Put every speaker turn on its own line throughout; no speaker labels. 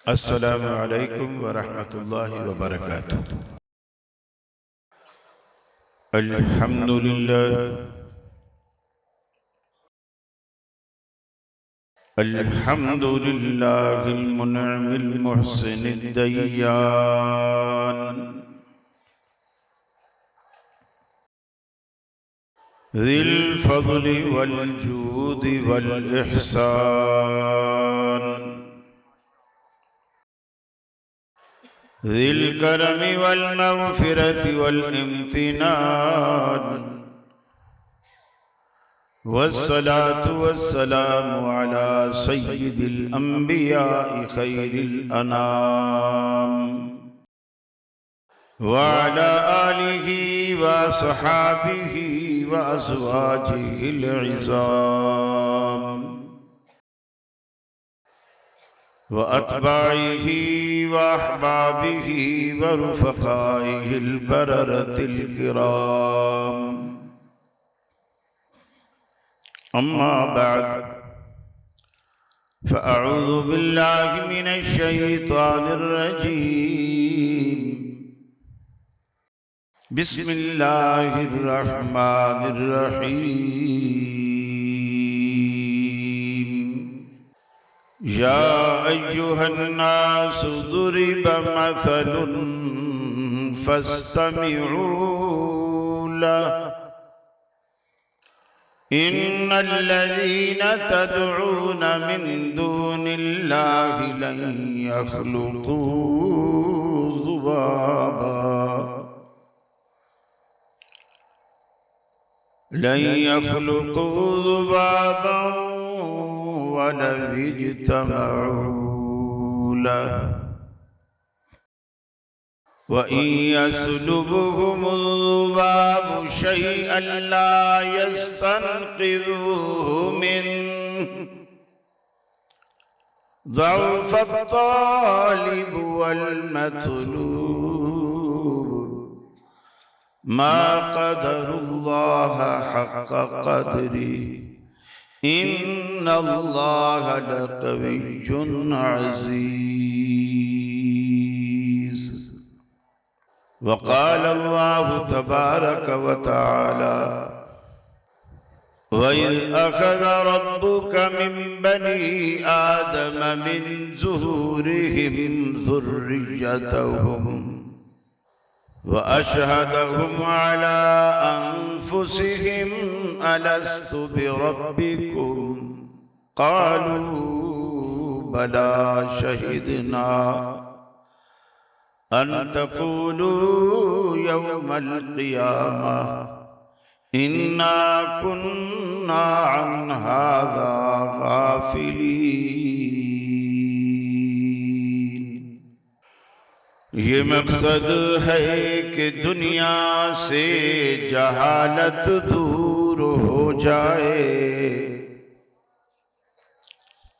अस्सलामु अलैकुम वरहमतुल्लाहि वबरकातुहू। अल्हम्दुलिल्लाहिल मुनअ्मिल मुहसिनिद दय्यान ज़िल फ़ज़्लि वल जूदि वल इहसान ज़िल करमि वल मग़फ़िरति वल इम्तिनान वस्सलातु वस्सलामु अला सय्यिदिल अंबिया'i खैरिल अनाम व अला आलिहि व अस्हाबिहि व अज़वाजिहिल इज़ाम व अत्बाइहि व अहबाबिहि व रुफ़क़ाइहिल बररतिल किराम। अम्मा बाद फ़अऊज़ु बिल्लाहि मिनश शैतानिर रजीम। बिस्मिल्लाहिर रहमानिर रहीम। या अय्युहन नासु दुरिबा मसलुन फस्तमिऊ लहु इन्नल्लज़ीना तदऊन मिन दूनिल्लाहि लन यख़्लुक़ू ज़ुबाबा वलव इज्तमऊ लहु व इन यस्लुबहुमुज़्ज़ुबाबु शैअन ला यस्तनक़िज़ूहु मिन्हु ज़अफ़त-तालिब वल मतलूब मा क़दरुल्लाह हक़्क़ क़द्रिही इन्नल्लाह लक़विय्युन अज़ीज़। वक़ाल अल्लाहु तबारक व तआला वइज़ अख़ज़ रब्बुक मिन बनी आदम मिन ज़ुहूरिहिम ज़ुर्रिय्यतहुम व अशहदहुम अला अन्फुसिहिम अलस्तु बिरब्बिकुम क़ालू बला शहिदना अन तक़ूलू यौमल क़ियामह इन्ना कुन्ना अन हाज़ा गाफ़िलीन। ये मकसद है कि दुनिया से जहालत दूर हो जाए,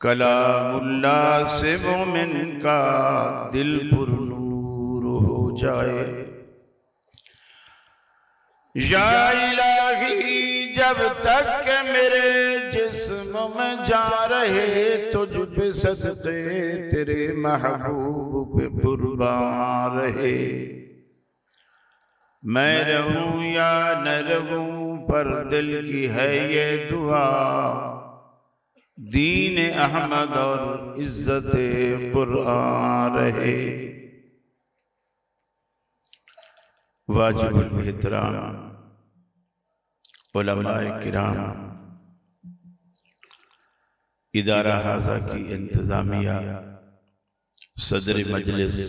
कलामुल्लाह से मोमिन का दिल पुरनूर हो जाए। या इलाही जब तक के मेरे जिस्म में जा रहे तुझ पे सदक़े तेरे महबूब पे कुर्बान रहे। मैं रहूं या न रहूं पर दिल की है ये दुआ, दीन अहमद और इज्जत कुरान रहे। वाजिबुल एहतराम उलमाए किराम, इदारा हाज़ा की इंतज़ामिया, सदर मजलिस,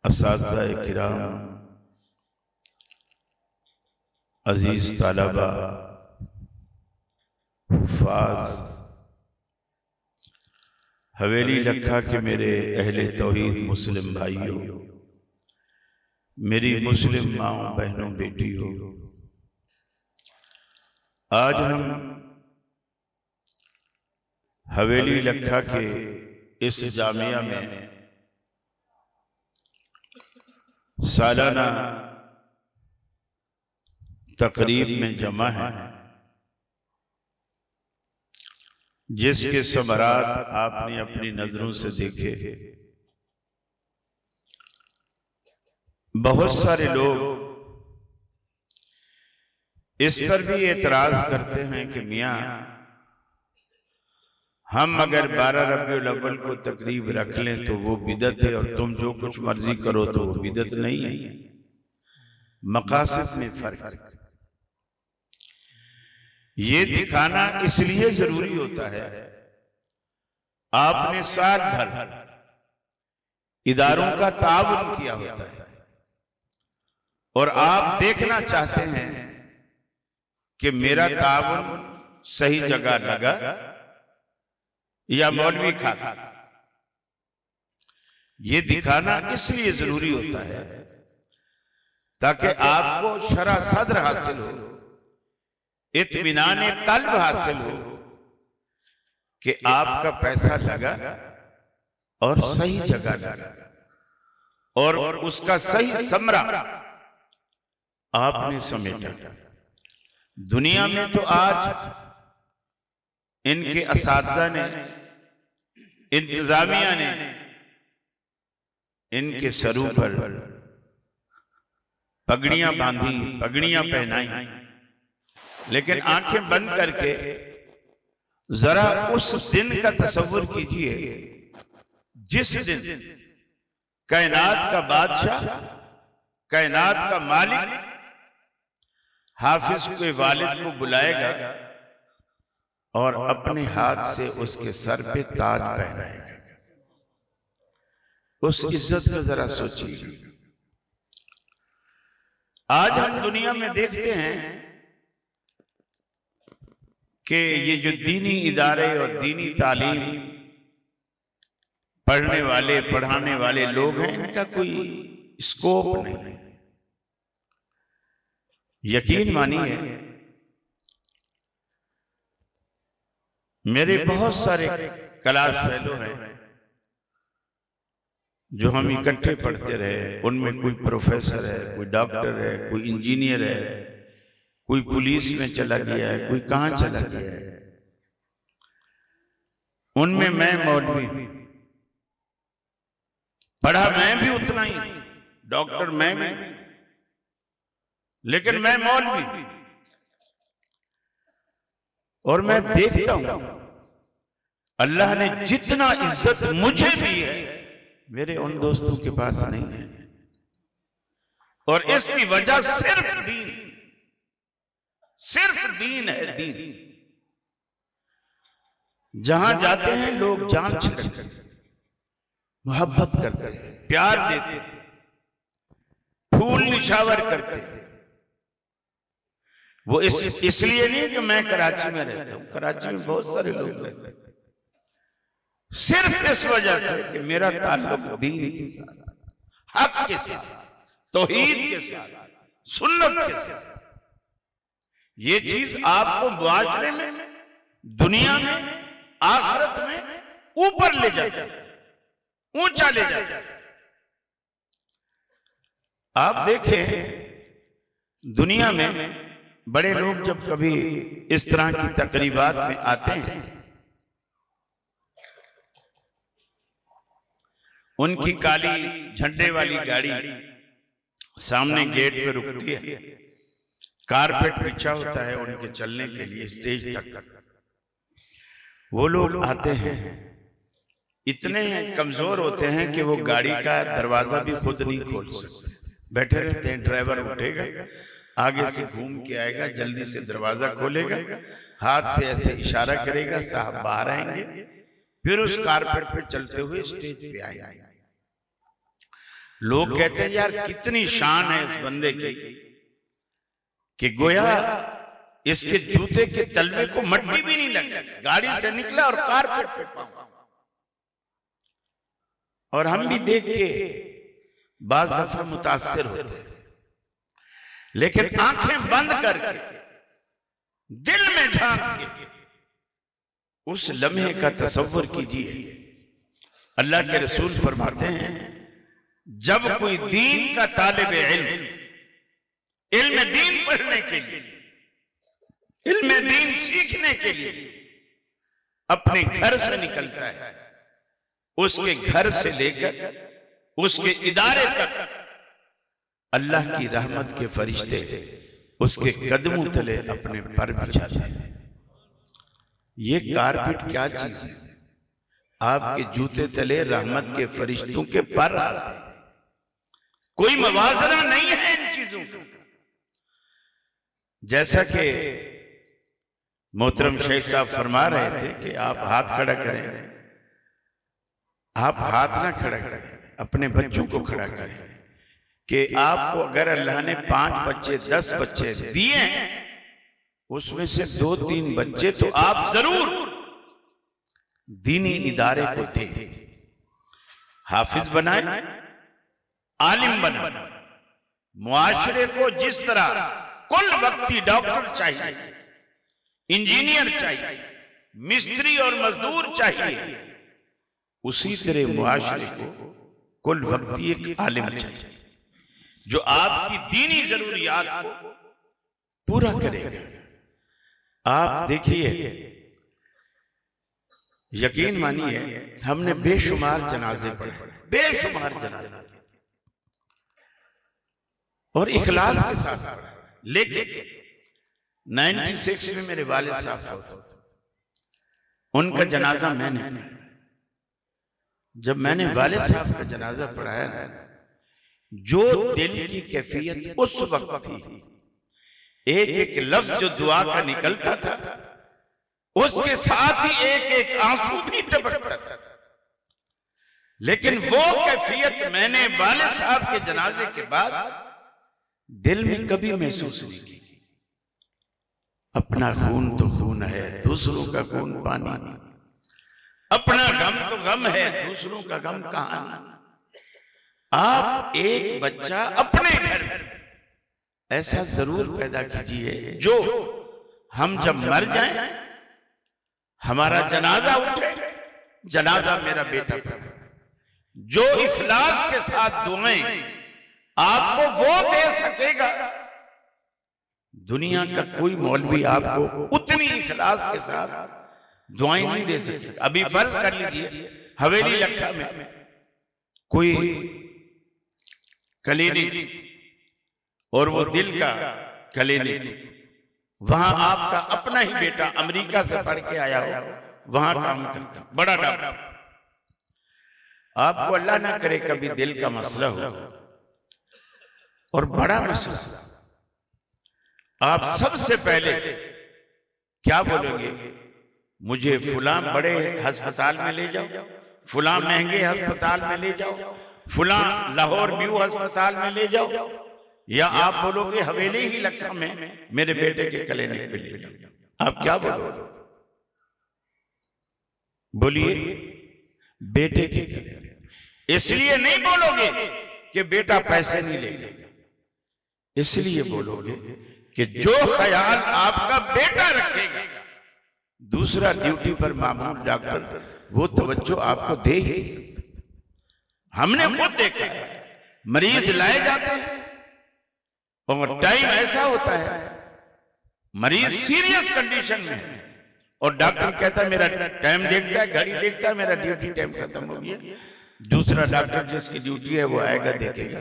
असातिज़ाए किराम, अजीज़ तालबा, हुफ़ाज़, हवेली लखा के मेरे अहले तौहीद मुस्लिम भाइयों, मेरी मुस्लिम माओ बहनों बेटियों, आज हम हवेली लखा के इस जामिया में सालाना तकरीब में जमा है। जिसके सबरात आपने अपनी नजरों से देखे। बहुत सारे लोग इस पर भी एतराज करते हैं कि मियां, हम अगर 12 रबीउल अव्वल को तकरीब रख लें तो वो बिदत है, और तुम जो कुछ मर्जी करो तो वो बिदत नहीं है। मकासद में फर्क है। ये दिखाना इसलिए जरूरी होता है, आपने साल भर इदारों का ताउन किया होता है और आप देखना चाहते हैं कि मेरा ताउन सही जगह लगा या मौलवी खा। ये दिखाना इसलिए जरूरी होता है ताकि आपको शरह सद्र हासिल हो, इत्मीनान कल्ब हासिल हो कि आपका पैसा लगा और सही जगह लगा और उसका सही समरा आपने समेटा। दुनिया में तो आज इनके असातिज़ा ने, इंतजामिया ने इनके सरों पर पगड़ियां बांधी, पगड़ियां पहनाई, लेकिन आंखें बंद करके जरा उस दिन का तसव्वुर कीजिए जिस दिन कायनात का बादशाह, कायनात का मालिक हाफिज के वालिद को बुलाएगा और अपने हाथ से उसके सर पे ताज पहनाएगा। उस इज्जत को जरा सोचिए। आज हम दुनिया में देखते हैं कि ये जो दीनी इदारे और दीनी तालीम पढ़ने वाले, पढ़ाने वाले लोग हैं, इनका कोई स्कोप नहीं। यकीन मानिए, मेरे बहुत सारे क्लास फेलो हैं जो हम इकट्ठे पढ़ते रहे। उनमें कोई प्रोफेसर है, कोई डॉक्टर है, कोई इंजीनियर है, कोई पुलिस में चला गया है, कोई कहां चला गया है। उनमें मैं मौलवी, पढ़ा मैं भी उतना ही, डॉक्टर मैं भी, लेकिन मैं मौलवी। और मैं देखता हूं अल्लाह ने जितना इज्जत मुझे दी है मेरे उन दोस्तों के पास नहीं है, और इसकी वजह सिर्फ दीन है। दीन जहां जाते हैं लोग जान छिड़कते हैं, मोहब्बत करते हैं, प्यार देते हैं, फूल निछावर करते हैं। वो इसलिए नहीं कि मैं कराची में रहता हूं, कराची में बहुत सारे लोग रहते हैं, सिर्फ इस वजह से कि मेरा ताल्लुक दीन के साथ, हक के साथ, तौहीद के साथ, सुन्नत के साथ। ये चीज आपको मुआशरे में, दुनिया में, आखिरत में ऊपर ले जाता है, ऊंचा ले जाता है। आप देखें दुनिया में बड़े लोग जब कभी इस तरह की तकरीबात में आते हैं, उनकी काली झंडे वाली गाड़ी सामने गेट पे रुकती है, कारपेट बिछा होता है उनके चलने के लिए स्टेज तक। वो लोग आते हैं, इतने कमजोर होते हैं कि वो गाड़ी का दरवाजा भी खुद नहीं खोल सकते, बैठे रहते हैं। ड्राइवर उठेगा, आगे से घूम के आएगा, जल्दी से दरवाजा खोलेगा, हाथ से ऐसे इशारा करेगा, साहब बाहर आएंगे, फिर उस कारपेट पे चलते हुए स्टेज पे आएंगे। लोग कहते हैं यार कितनी शान है इस बंदे की कि गोया इसके जूते के तलवे को मट्टी भी नहीं लगी, गाड़ी से निकला और कारपेट पे पांव। और हम भी देख के बाज दफा मुतासिर होते हैं, लेकिन आंखें बंद करके दिल में झांक के उस लम्हे का तसव्वुर कीजिए। अल्लाह के रसूल फरमाते हैं, जब कोई दीन का तालिब इल्म दीन पढ़ने के लिए, इल्म दीन सीखने के लिए अपने घर से निकलता है, उसके घर से लेकर उसके इदारे तक अल्लाह की रहमत के फरिश्ते उसके कदमों तले अपने पर बिछाते हैं। ये कारपेट क्या चीज है? आपके जूते तले रहमत के फरिश्तों के पर आते हैं। कोई मवाजना नहीं है इन चीजों का। जैसा कि मोहतरम शेख साहब फरमा रहे थे कि आप हाथ खड़ा करें, आप हाथ ना खड़ा करें, अपने बच्चों को खड़ा करें कि आपको अगर अल्लाह ने 5 बच्चे 10 बच्चे दिए हैं, उसमें से 2-3 बच्चे तो आप जरूर दीनी इदारे को दें, हाफिज बनाए, आलिम बनाए। मुआशरे को जिस तरह कुल वक्ती डॉक्टर चाहिए, इंजीनियर चाहिए, मिस्त्री और मजदूर चाहिए, उसी तरह मुआशरे को कुल वक्ती एक आलिम चाहिए जो आपकी दीनी जरूरियात को पूरा करेगा। आप देखिए, यकीन मानिए, हमने बेशुमार जनाजे पढ़े, बेशुमार जनाजे, और इखलास के साथ पढ़ा। लेकिन 96 में मेरे वालिद साहब थे, उनका जनाजा मैंने पढ़ा। जब मैंने वालिद साहब का जनाजा पढ़ाया ना, जो दिल की कैफियत उस वक्त थी, एक एक लफ्ज जो दुआ का निकलता था, उसके साथ ही एक एक आंसू भी टपकता था। लेकिन वो कैफियत मैंने वालिद साहब के जनाजे के बाद दिल में कभी महसूस नहीं की। अपना खून तो खून है, दूसरों का खून पानी। अपना गम तो गम है, दूसरों का गम कहानी। आप एक बच्चा अपने घर में ऐसा जरूर पैदा कीजिए जो हम जब मर जाएं, हमारा जनाजा उठे, जनाजा मेरा बेटा पढ़े। जो इखलास के साथ दुआएं आपको वो दे सकेगा, दुनिया का कोई मौलवी आपको उतनी इखलास के साथ दुआएं नहीं दे सकेगा। अभी फर्ज कर लीजिए, हवेली लखा में कोई क्लिनिक, और वो दिल का क्लिनिक, वहां आपका अपना ही बेटा अमेरिका से पढ़ के आया हो, वहां काम करता, बड़ा डॉक्टर। आपको अल्लाह ना करे कभी दिल का मसला हो और बड़ा मसला, आप सबसे पहले क्या बोलोगे? मुझे फुलां बड़े अस्पताल में ले जाओ, फुलां महंगे अस्पताल में ले जाओ, फुलां लाहौर न्यू अस्पताल में ले जाओ, या आप बोलोगे हवेली ही लखा में मेरे बेटे के क्लिनिक पे ले जाओ? आप क्या बोलोगे? बोलिए, बेटे के क्लिनिक। इसलिए नहीं बोलोगे कि बेटा पैसे नहीं लेगा, इसलिए बोलोगे कि जो ख्याल आपका बेटा रखेगा, दूसरा ड्यूटी पर मामूल डॉक्टर वो तवज्जो आपको दे ही नहीं सकता। हमने खुद देखा, मरीज लाए जाते हैं और टाइम ऐसा होता है, मरीज सीरियस कंडीशन में है और डॉक्टर कहता है, मेरा टाइम देखता है, घड़ी देखता है, मेरा ड्यूटी टाइम खत्म हो गया। दूसरा डॉक्टर जिसकी ड्यूटी है वो आएगा, देखेगा,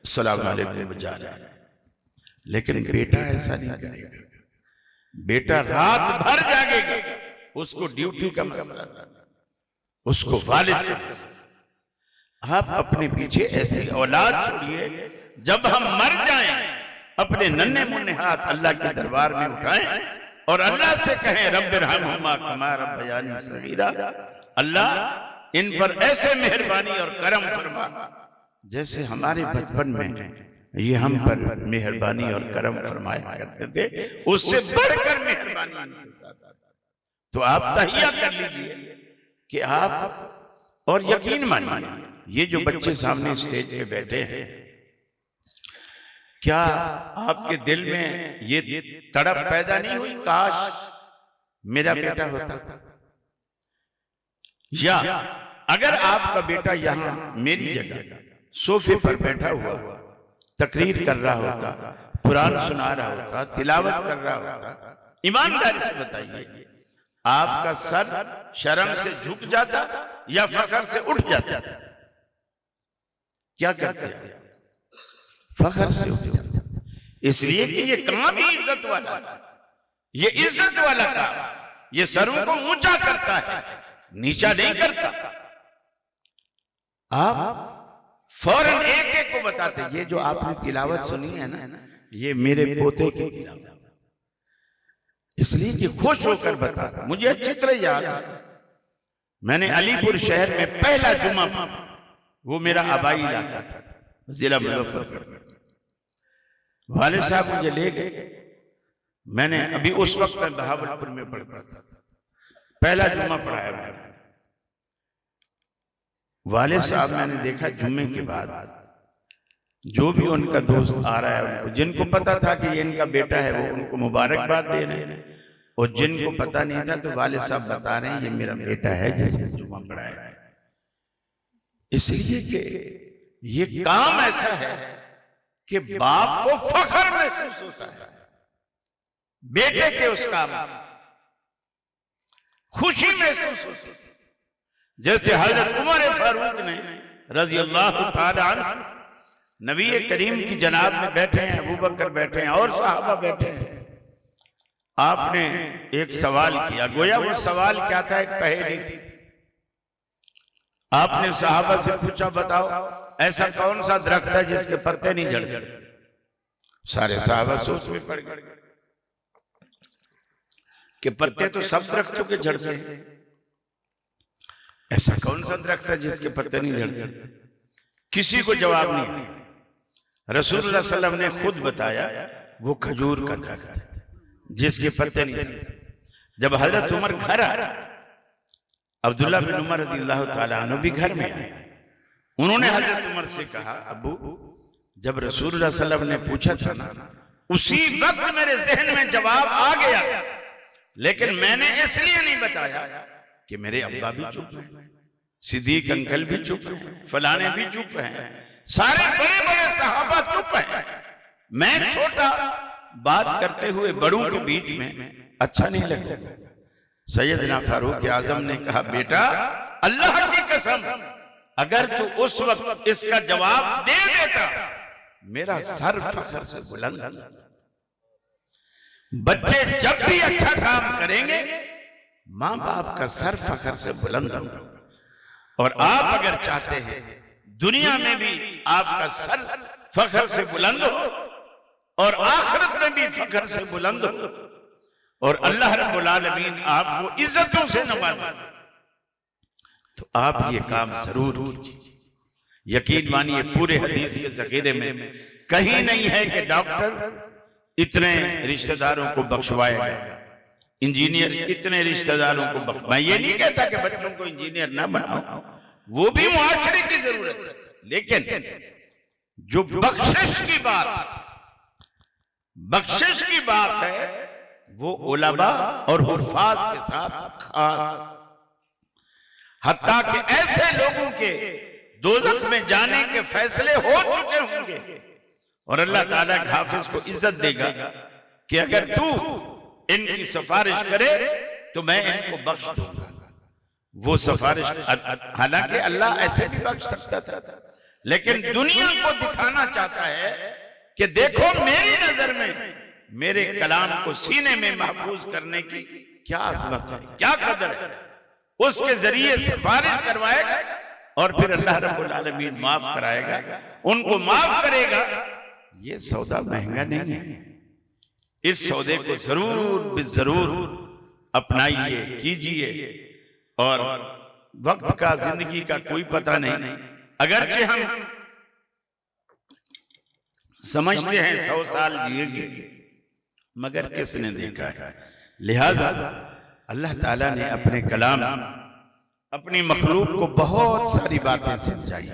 अस्सलाम वालेकुम, जा रहा है। लेकिन बेटा ऐसा नहीं करेगा, बेटा रात भर जागेगा, उसको ड्यूटी का मसला, उसको वालिद का मसला। आप अपने पीछे ऐसी औलाद छोड़िए, जब हम मर जाएं अपने नन्हे मुन्ने हाथ अल्लाह के दरबार में उठाएं और अल्लाह से कहें, रब्बिरहमहुमा कमा रब्बयानी सगीरा, अल्लाह इन पर ऐसे मेहरबानी और करम फरमा जैसे हमारे बचपन में ये हम पर मेहरबानी और करम फरमाया करते थे, उससे बढ़कर मेहरबानी इनके साथ। तो आप तहिया कर लीजिए कि आप, और यकीन मानिए, ये जो बच्चे सामने स्टेज पे बैठे हैं, क्या आपके दिल में ये तड़प पैदा नहीं हुई, काश मेरा बेटा होता? या अगर आपका बेटा यहां मेरी जगह सोफे पर बैठा हुआ तकरीर कर रहा होता, कुरान सुना रहा होता, तिलावत कर रहा होता, ईमानदारी से बताइए आपका सर शर्म से झुक जाता या फखर से उठ जाता? क्या करते हैं? फखर से उठ जाता। इसलिए कि ये काम भी इज्जत वाला है, ये इज्जत वाला काम, ये सरों को ऊंचा करता है, नीचा नहीं करता। आप फौरन एक एक को बताते, ये जो आपने तिलावत सुनी है ना, ये मेरे पोते की तिलावत, इसलिए कि खुश होकर बताता। मुझे अच्छी तरह याद है, मैंने अलीपुर शहर में पहला जुमा, वो मेरा आबाई इलाका था, जिला मुजफ्फरपुर। वाले साहब मुझे ले गए, मैंने अभी उस वक्त में बहावलपुर में पढ़ता था, पहला जुम्मा पढ़ाया मैंने। वाले साहब मैंने देखा जुम्मे के बाद जो भी उनका दोस्त आ रहा है, उनको जिनको पता था कि ये इनका बेटा है, वो उनको मुबारकबाद दे रहे हैं, और जिनको पता नहीं था तो वाले साहब बता रहे हैं ये मेरा बेटा है जिसने जुम्मा पढ़ाया है। इसलिए कि ये काम ऐसा है कि बाप को फख्र महसूस होता है बेटे के उस काम में, खुशी महसूस होती है। जैसे हजरत उमर फारूक ने रज़ी अल्लाह ताला अन्हु नबी करीम की जनाब में बैठे हैं, अबू बकर बैठे हैं और सहाबा बैठे हैं। आपने एक सवाल किया, गोया वो सवाल क्या था? एक पहेली थी। आपने सहाबा से पूछा, बताओ ऐसा कौन सा दरख्त है जिसके पत्ते नहीं झड़ते? सारे सहाबा सोच में पड़ गए कि पत्ते तो सब दरख्तों के झड़ते हैं, ऐसा कौन सा दरख्त है जिसके पत्ते नहीं झड़ते? किसी को जवाब नहीं आया। रसूलुल्लाह सल्लल्लाहु अलैहि वसल्लम ने खुद बताया, वो खजूर का दरख्त है जिसके पत्ते नहीं झड़ते। जब हजरत उमर घर आया, अब्दुल्लाह बिन उमर रज़ियल्लाहु ताला अन्हु भी घर में आए। उन्होंने हजरत उमर से कहा, अब्बू जब रसूलुल्लाह सल्लल्लाहु अलैहि वसल्लम ने पूछा था ना, उसी वक्त मेरे जहन में जवाब आ गया, लेकिन मैंने इसलिए नहीं बताया कि मेरे अब्बा भी चुप हैं, सिद्दीक अंकल भी चुप हैं, फलाने भी चुप हैं, सारे बड़े बड़े सहाबा चुप हैं, मैं छोटा बात करते हुए बड़ों के बीच में अच्छा नहीं लगता। सैयदना फारूक आजम ने कहा, बेटा अल्लाह की कसम, अगर तू उस वक्त इसका जवाब दे देता, मेरा सर फख्र से बुलंद। बच्चे जब भी अच्छा काम करेंगे, माँ बाप का सर फख्र से बुलंद होगा। और आप अगर चाहते हैं दुनिया में भी आपका सर फख्र से बुलंद हो और आखिरत में भी फख्र से बुलंद हो, और अल्लाह रब्बुल आलमीन आपको इज्जतों से नवाजे, तो आप ये काम जरूर कीजिए। यकीन मानिए पूरे हदीस के ज़ख़ीरे में कहीं नहीं है कि डॉक्टर इतने रिश्तेदारों को बख्शवाएगा, इंजीनियर इतने रिश्तेदारों को मैं ये नहीं कहता कि बच्चों को इंजीनियर ना बनाओ, वो भी मुआशरे की जरूरत है, लेकिन जो बख्शिश की बात है वो उलमा और हुफ़ाज़ के साथ खास, हत्ता कि ऐसे लोगों के दोज़ख में जाने के फैसले हो चुके होंगे और अल्लाह ताला हाफिज को इज्जत देगा कि अगर तू इनकी सिफारिश करे तो मैं इनको बख्श दूंगा। वो सिफारिश, हालांकि अल्लाह ऐसे भी बख्श सकता था, लेकिन दुनिया को दिखाना चाहता है कि देखो मेरी नजर में मेरे कलाम को सीने में महफूज करने की क्या अज़मत है, क्या कदर है। उसके जरिए सिफारिश करवाएगा और फिर अल्लाह रब्बुल आलमीन माफ कराएगा, उनको माफ करेगा। ये सौदा महंगा नहीं है, इस सौदे को जरूर अपनाइए, कीजिए। और वक्त का, जिंदगी का कोई पता नहीं, अगरचे हम समझते हैं 100 साल जिएंगे, मगर किसने देखा है। लिहाजा अल्लाह ताला ने अपने कलाम, अपनी मखलूक को बहुत सारी बातें समझाई।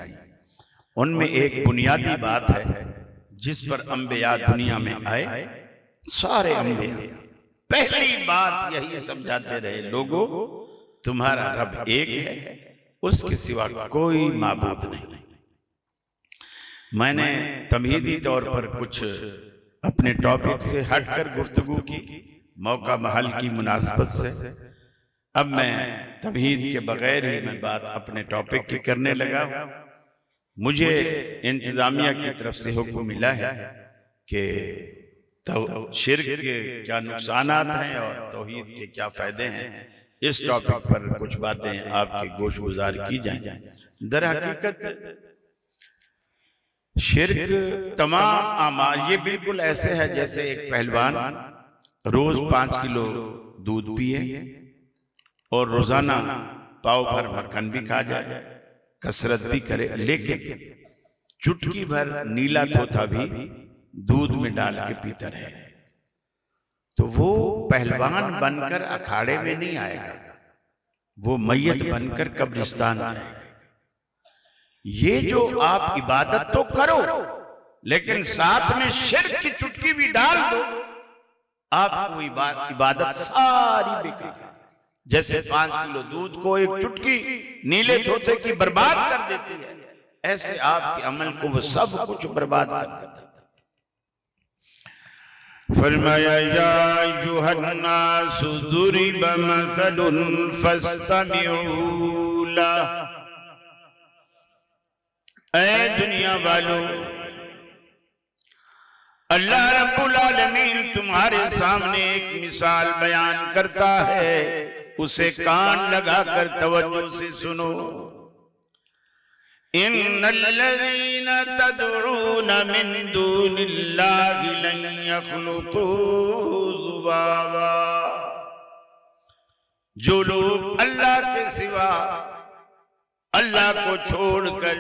उनमें एक बुनियादी बात है जिस पर अंबिया दुनिया में आए, सारे अंबिया पहली बात यही समझाते रहे, लोगों तुम्हारा रब एक है, उसके सिवा कोई माबूद नहीं। मैंने तमहीदी तौर पर कुछ अपने टॉपिक से हटकर गुफ्तगू की, मौका महल की मुनासबत से। अब मैं तमहीद के बगैर ही मैं बात अपने टॉपिक की करने लगा हूं। मुझे इंतजामिया की तरफ से हुक्म मिला है कि शिर्क के क्या नुकसानात हैं और तौहीद के क्या फायदे हैं, इस टॉपिक पर कुछ बातें आपके गोश गुजार की जाएं। दर हकीकत शिर्क तमाम अमाल ये बिल्कुल ऐसे है जैसे एक पहलवान रोज 5 किलो दूध पिए और रोजाना पाव भर मक्खन भी खा जाए, कसरत भी करे, लेकिन चुटकी भर नीला तोता भी दूध में डाल के पीता रहे, तो वो पहलवान बनकर अखाड़े में नहीं आएगा, वो मैयत बनकर कब्रिस्तान आएगा। ये जो आप इबादत तो करो लेकिन साथ में शिर्क की चुटकी भी डाल दो, आपको इबादत सारी बेकार है। जैसे 5 किलो दूध को एक चुटकी नीले तोते की बर्बाद कर देती है, ऐसे आपके अमल को वो सब कुछ बर्बाद कर देता है। फरमाया या अय्युहन्नासु दुरिब मसलुन फस्तमिऊ लह, ऐ दुनिया वालों, अल्लाह रब्बुल आलमीन तुम्हारे सामने एक मिसाल बयान करता है, उसे कान लगाकर तवज्जो से सुनो। इन्नल्लज़ीना तदऊना मिन दूनिल्लाहि लन यख्लुकू ज़ुबाबा, जो लोग अल्लाह के सिवा अल्लाह को छोड़कर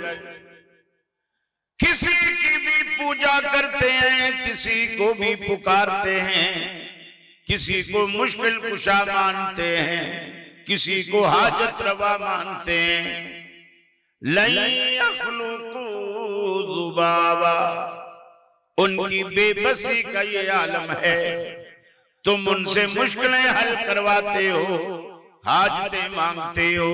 किसी की भी पूजा करते हैं, किसी को भी पुकारते हैं, किसी को मुश्किल कुशा मानते हैं, किसी को हाजत रवा मानते हैं, लन यख्लुकू ज़ुबाबा, उनकी बेबसी का ये आलम है। तुम उनसे मुश्किलें हल करवाते हो, हाजतें मांगते हो,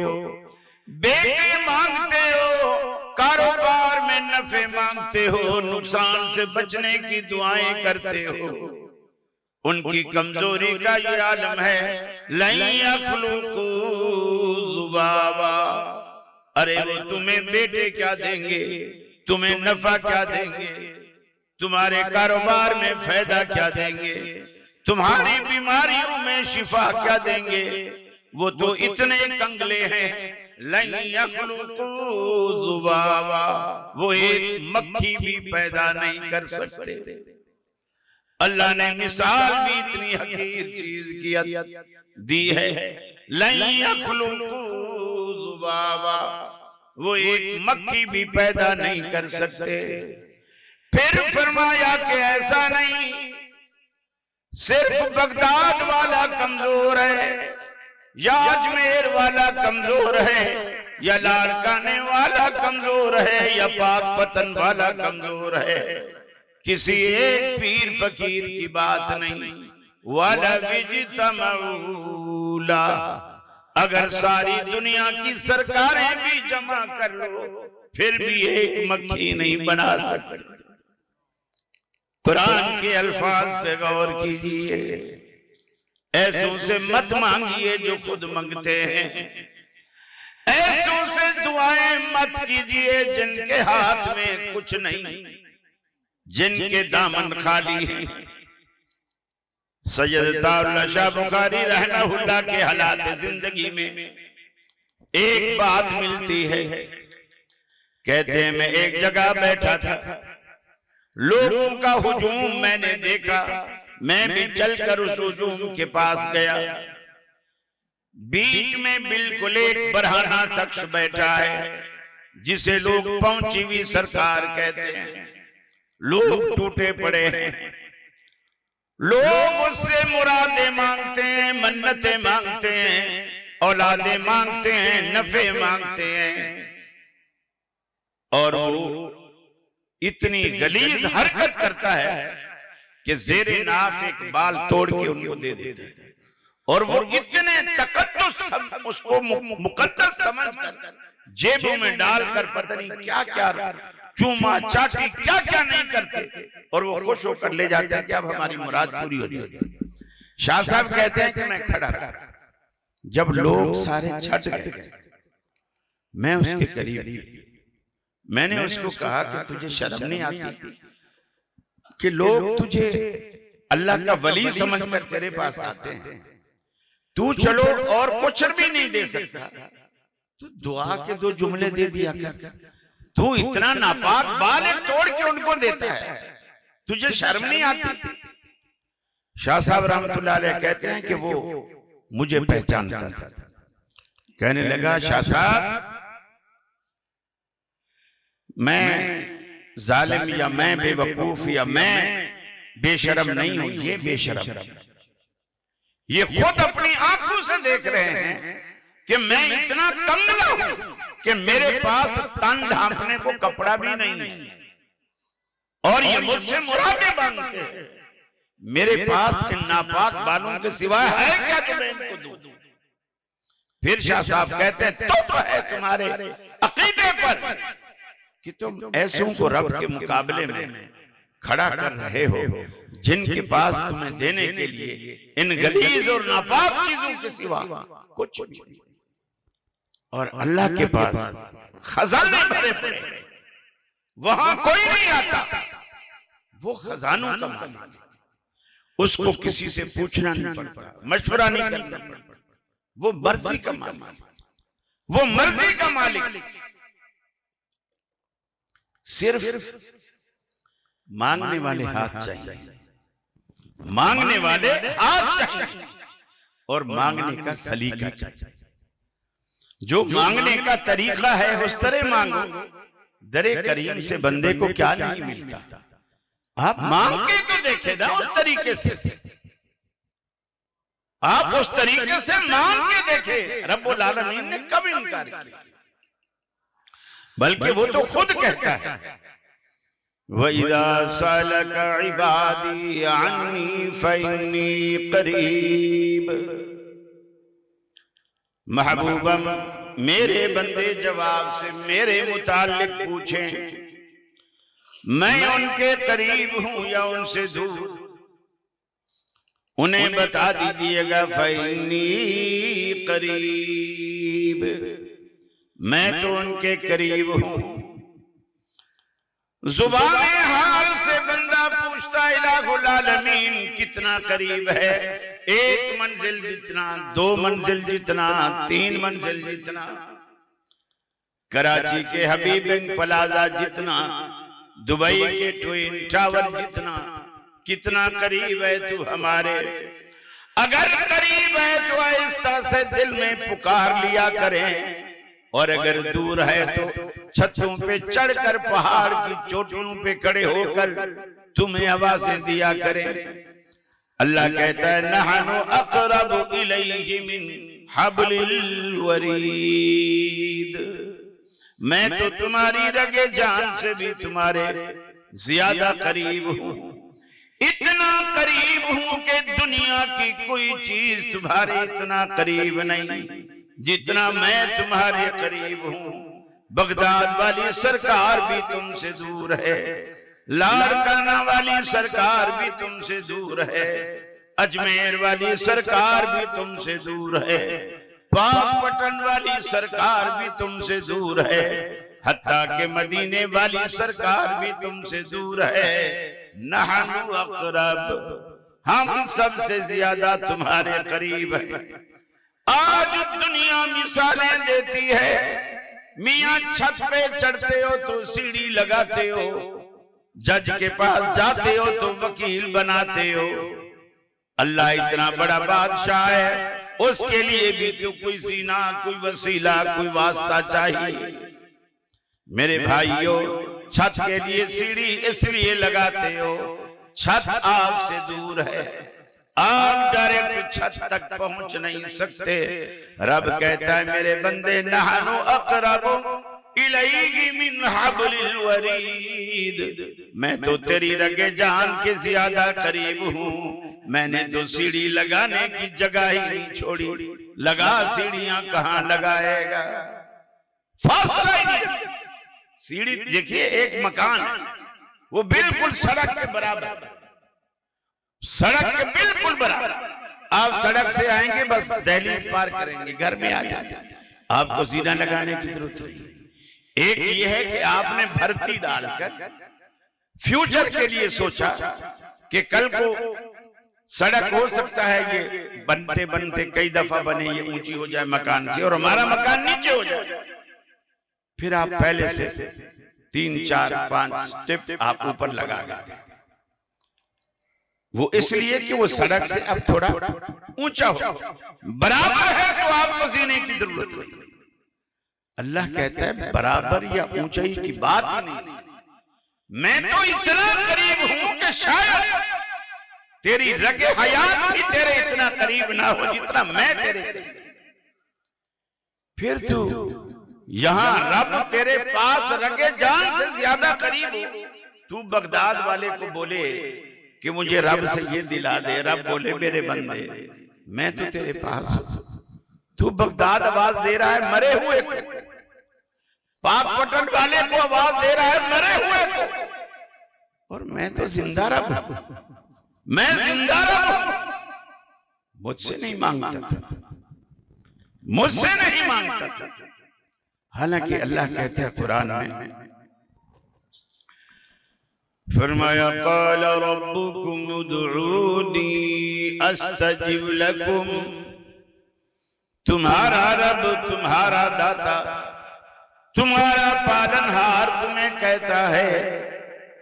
बेटे मांगते हो, कारोबार में नफे मांगते हो, नुकसान से बचने की दुआएं करते हो, उनकी कमजोरी का ये आलम है। लन यख्लुकू ज़ुबाबा, अरे वो तुम्हें बेटे क्या देंगे, तुम्हें नफा क्या देंगे, तुम्हारे कारोबार में फायदा क्या देंगे, तुम्हारी बीमारियों में शिफा क्या देंगे, वो तो इतने कंगले हैं। लन यख्लुकू ज़ुबाबा, वो एक मक्खी भी पैदा नहीं कर सकते। अल्लाह ने मिसाल भी इतनी हकीर चीज की दी है, लन यख्लुकू ज़ुबाबा, वो एक मक्खी भी पैदा नहीं कर सकते। फिर फरमाया कि ऐसा नहीं सिर्फ बगदाद वाला कमजोर है, या अजमेर वाला कमजोर है, या लाड़काने वाला कमजोर है, या पाक पतन वाला कमजोर है, किसी एक पीर फकीर की बात नहीं। वाला विजतमऊला, अगर सारी दुनिया की सरकारें भी जमा कर लो फिर भी एक मक्खी नहीं बना सकते। कुरान के अल्फाज पे गौर कीजिए, ऐसों से मत मांगिए जो खुद मांगते हैं, ऐसों से दुआएं मत कीजिए जिनके हाथ में कुछ नहीं, जिनके दामन खाली हैं। सैयद तारुल्लाह शाह बुखारी रहमहुल्लाह के हालात जिंदगी में एक बात मिलती है, कहते हैं मैं एक जगह बैठा था, लोगों का हुजूम मैंने देखा, मैं भी चलकर उस हुजूम के पास गया, बीच में बिल्कुल एक बरहाना शख्स बैठा है जिसे लोग पहुंची हुई सरकार कहते हैं। लोग टूटे पड़े हैं, लोग उससे मुरादे मांगते हैं, मन्नतें मांगते हैं, औलादे मांगते हैं, नफे मांगते हैं, और वो इतनी गलीज हरकत करता है कि जेरे नाक एक बाल तोड़ के उनको दे देते हैं, और वो इतने तकद्दुस उसको मुकद्दस समझकर जेबों में डालकर पता नहीं क्या क्या चूमा चाटी क्या क्या नहीं करते, और वो खुश होकर ले जाते हैं कि अब हमारी मुराद पूरी हो रही है। शाह साहब कहते हैं कि मैं खड़ा रहा, जब लोग सारे छट गए, मैं उसके करीब गई। मैंने उसको कहा कि तुझे शर्म नहीं आती कि लोग तुझे अल्लाह का वली समझकर तेरे पास आते हैं, तू चलो और कुछ भी नहीं दे सकता, तू दुआ के 2 जुमले दे दिया कर, तू इतना नापाक बाल तोड़ के उनको देता है, तुझे शर्म नहीं आती? शाह साहब रहमतुल्लाह अलैह कहते हैं कि वो मुझे पहचानता था। कहने लगा, शाह साहब मैं जालिम या मैं बेवकूफ या मैं बेशरम नहीं हूं, ये बेशरम, ये खुद अपनी आंखों से देख रहे हैं कि मैं इतना कंगला हूं कि मेरे पास तन ढांपने को कपड़ा भी नहीं है, और ये मुझसे मुरादे मांगते हैं। मेरे पास इन नापाक बालों के सिवाय है क्या जो मैं इनको दूं? फिर शाह साहब कहते हैं, तुफ है तुम्हारे अकीदे पर कि तुम ऐसों को रब के मुकाबले में खड़ा कर रहे हो जिनके पास तुम्हें देने के लिए इन गलीज और नापाक चीजों के सिवा कुछ नहीं, और अल्लाह के पास खजाने भरे पड़े, वहां कोई नहीं आता, वो खजानों का मालिक, उसको किसी से पूछना नहीं पड़ता, मशवरा नहीं करना पड़ता, वो मर्जी का मालिक, वो मर्जी का मालिक। सिर्फ मांगने वाले हाथ चाहिए, मांगने वाले हाथ चाहिए, और मांगने का सलीका चाहिए। जो मांगने का तरीका है उस तरह मांगो। दरे करीम से बंदे को क्या नहीं मिलता, आप मांग के तो देखे ना उस तरीके से, आप उस तरीके से मांग के देखे। रब्बुल आलमीन ने कब इनकार किया? बल्कि वो तो खुद कहता है, वइज़ा सअलका इबादी अन्नी फइन्नी करीब। महबूबम, मेरे बंदे जवाब से मेरे मुताल्लिक पूछें, मैं उनके करीब हूं या उनसे दूर, उन्हें बता दीजिएगा फइन्नी करीब, मैं तो उनके करीब हूं। जुबाने हाल से बंदा पूछता इलाहुल आलमीन कितना करीब है, 1 मंजिल जितना, 2 मंजिल जितना, 3 मंजिल जितना, कराची के हबीब प्लाजा जितना, दुबई के ट्विन टावर जितना, कितना करीब है तू हमारे। अगर करीब है तो आहिस्ता से दिल में पुकार लिया करें, और अगर दूर है तो छतों पे चढ़कर पहाड़ की चोटियों पे खड़े होकर तुम्हें आवाज़ें दिया करें। अल्लाह कहता है, नहनु अक़रबु इलैहि मिन हब्लिल वरीद, मैं तो तुम्हारी रगे जान से भी तुम्हारे ज्यादा करीब हूं। इतना करीब हूं कि दुनिया की कोई चीज तुम्हारे इतना करीब नहीं जितना मैं तुम्हारे करीब हूं। बगदाद वाली सरकार भी तुमसे दूर है, लारकाना वाली सरकार भी तुमसे दूर है, अजमेर वाली सरकार भी तुमसे दूर है, पाकपटन वाली सरकार भी तुमसे दूर है, हत्ता के मदीने वाली सरकार भी तुमसे दूर है। नहनु अक़रब, हम सबसे ज्यादा तुम्हारे करीब है। आज दुनिया मिसालें देती है, मियां छत पे चढ़ते हो तो सीढ़ी लगाते हो, जज के पास जाते हो तो वकील बनाते हो। अल्लाह इतना बड़ा बादशाह है, उसके लिए भी तो कोई सीना, कोई वसीला, कोई वास्ता चाहिए। मेरे भाइयों, छत के लिए सीढ़ी इसलिए लगाते हो, छत आपसे दूर है, आप डायरेक्ट छत तक पहुंच नहीं सकते। रब कहता है, मेरे बंदे नहनु अक़रबु इलैहि मिन हब्लिल वरीद, मैं तो तेरी रगे जान के ज्यादा करीब हूं। मैंने तो सीढ़ी लगाने की जगह ही नहीं छोड़ी, लगा सीढ़ियां कहां लगाएगा, फासला ही नहीं। सीढ़ी देखिए, एक मकान वो बिल्कुल सड़क के बराबर, सड़क के बिल्कुल बराबर, आप सड़क से आएंगे, बस दहलीज पार करेंगे, घर में आ जाएंगे, आपको सीना लगाने की जरूरत नहीं। एक ये है कि आपने भर्ती डालकर फ्यूचर के लिए सोचा कि कल को सड़क हो सकता है ये बनते बनते कई दफा बने, ये ऊंची हो जाए मकान से और हमारा मकान नीचे हो जाए। फिर आप पहले से 3, 4, 5 स्टेप आप ऊपर लगा देते। वो इसलिए कि वो सड़क से अब थोड़ा ऊंचा हो, बराबर है तो आपको सीने की जरूरत नहीं। अल्लाह कहता है बराबर या ऊंचाई की बात ही नहीं, मैं तो इतना करीब हूं कि शायद तेरी रगे हयात भी तेरे इतना करीब ना हो जितना मैं तेरे करीब। फिर तू यहां रब तेरे पास रगे जान से ज्यादा करीब हो। तू बगदाद वाले को बोले कि मुझे रब से ये दिला दे, रब बोले मेरे बंदे मैं तो तेरे पास हूं। तू बगदाद आवाज दे रहा है मरे हुए को, पाकपटन वाले को आवाज दे रहा है मरे हुए को, और मैं तो जिंदा रब हूं, मैं जिंदा रब हूं। मुझसे नहीं मांगता था, मुझसे नहीं मांगता था। हालांकि अल्लाह कहते हैं कुरान में, फरमाया क़ाल रब्बुकुम उदऊनी अस्तजिब लकुम, तुम्हारा रब, तुम्हारा दाता, तुम्हारा पालनहार तुम्हें कहता है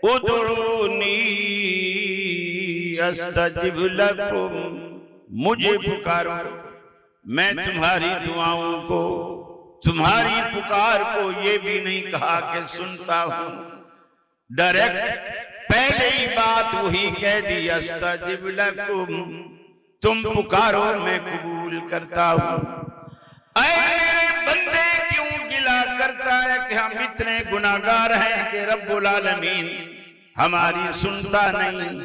उदऊनी अस्तजिब लकुम, मुझे पुकारो, मैं तुम्हारी दुआओं को, तुम्हारी पुकार को ये भी नहीं कहा कि सुनता हूं, डायरेक्ट पहले ही बात वही कह दी अस्तजिब लकुम, तुम पुकारो मैं कबूल करता हूं। ऐ मेरे बंदे क्यों गिला करता है कि हम इतने गुनाहगार हैं कि रब्बुल आलमीन हमारी सुनता नहीं।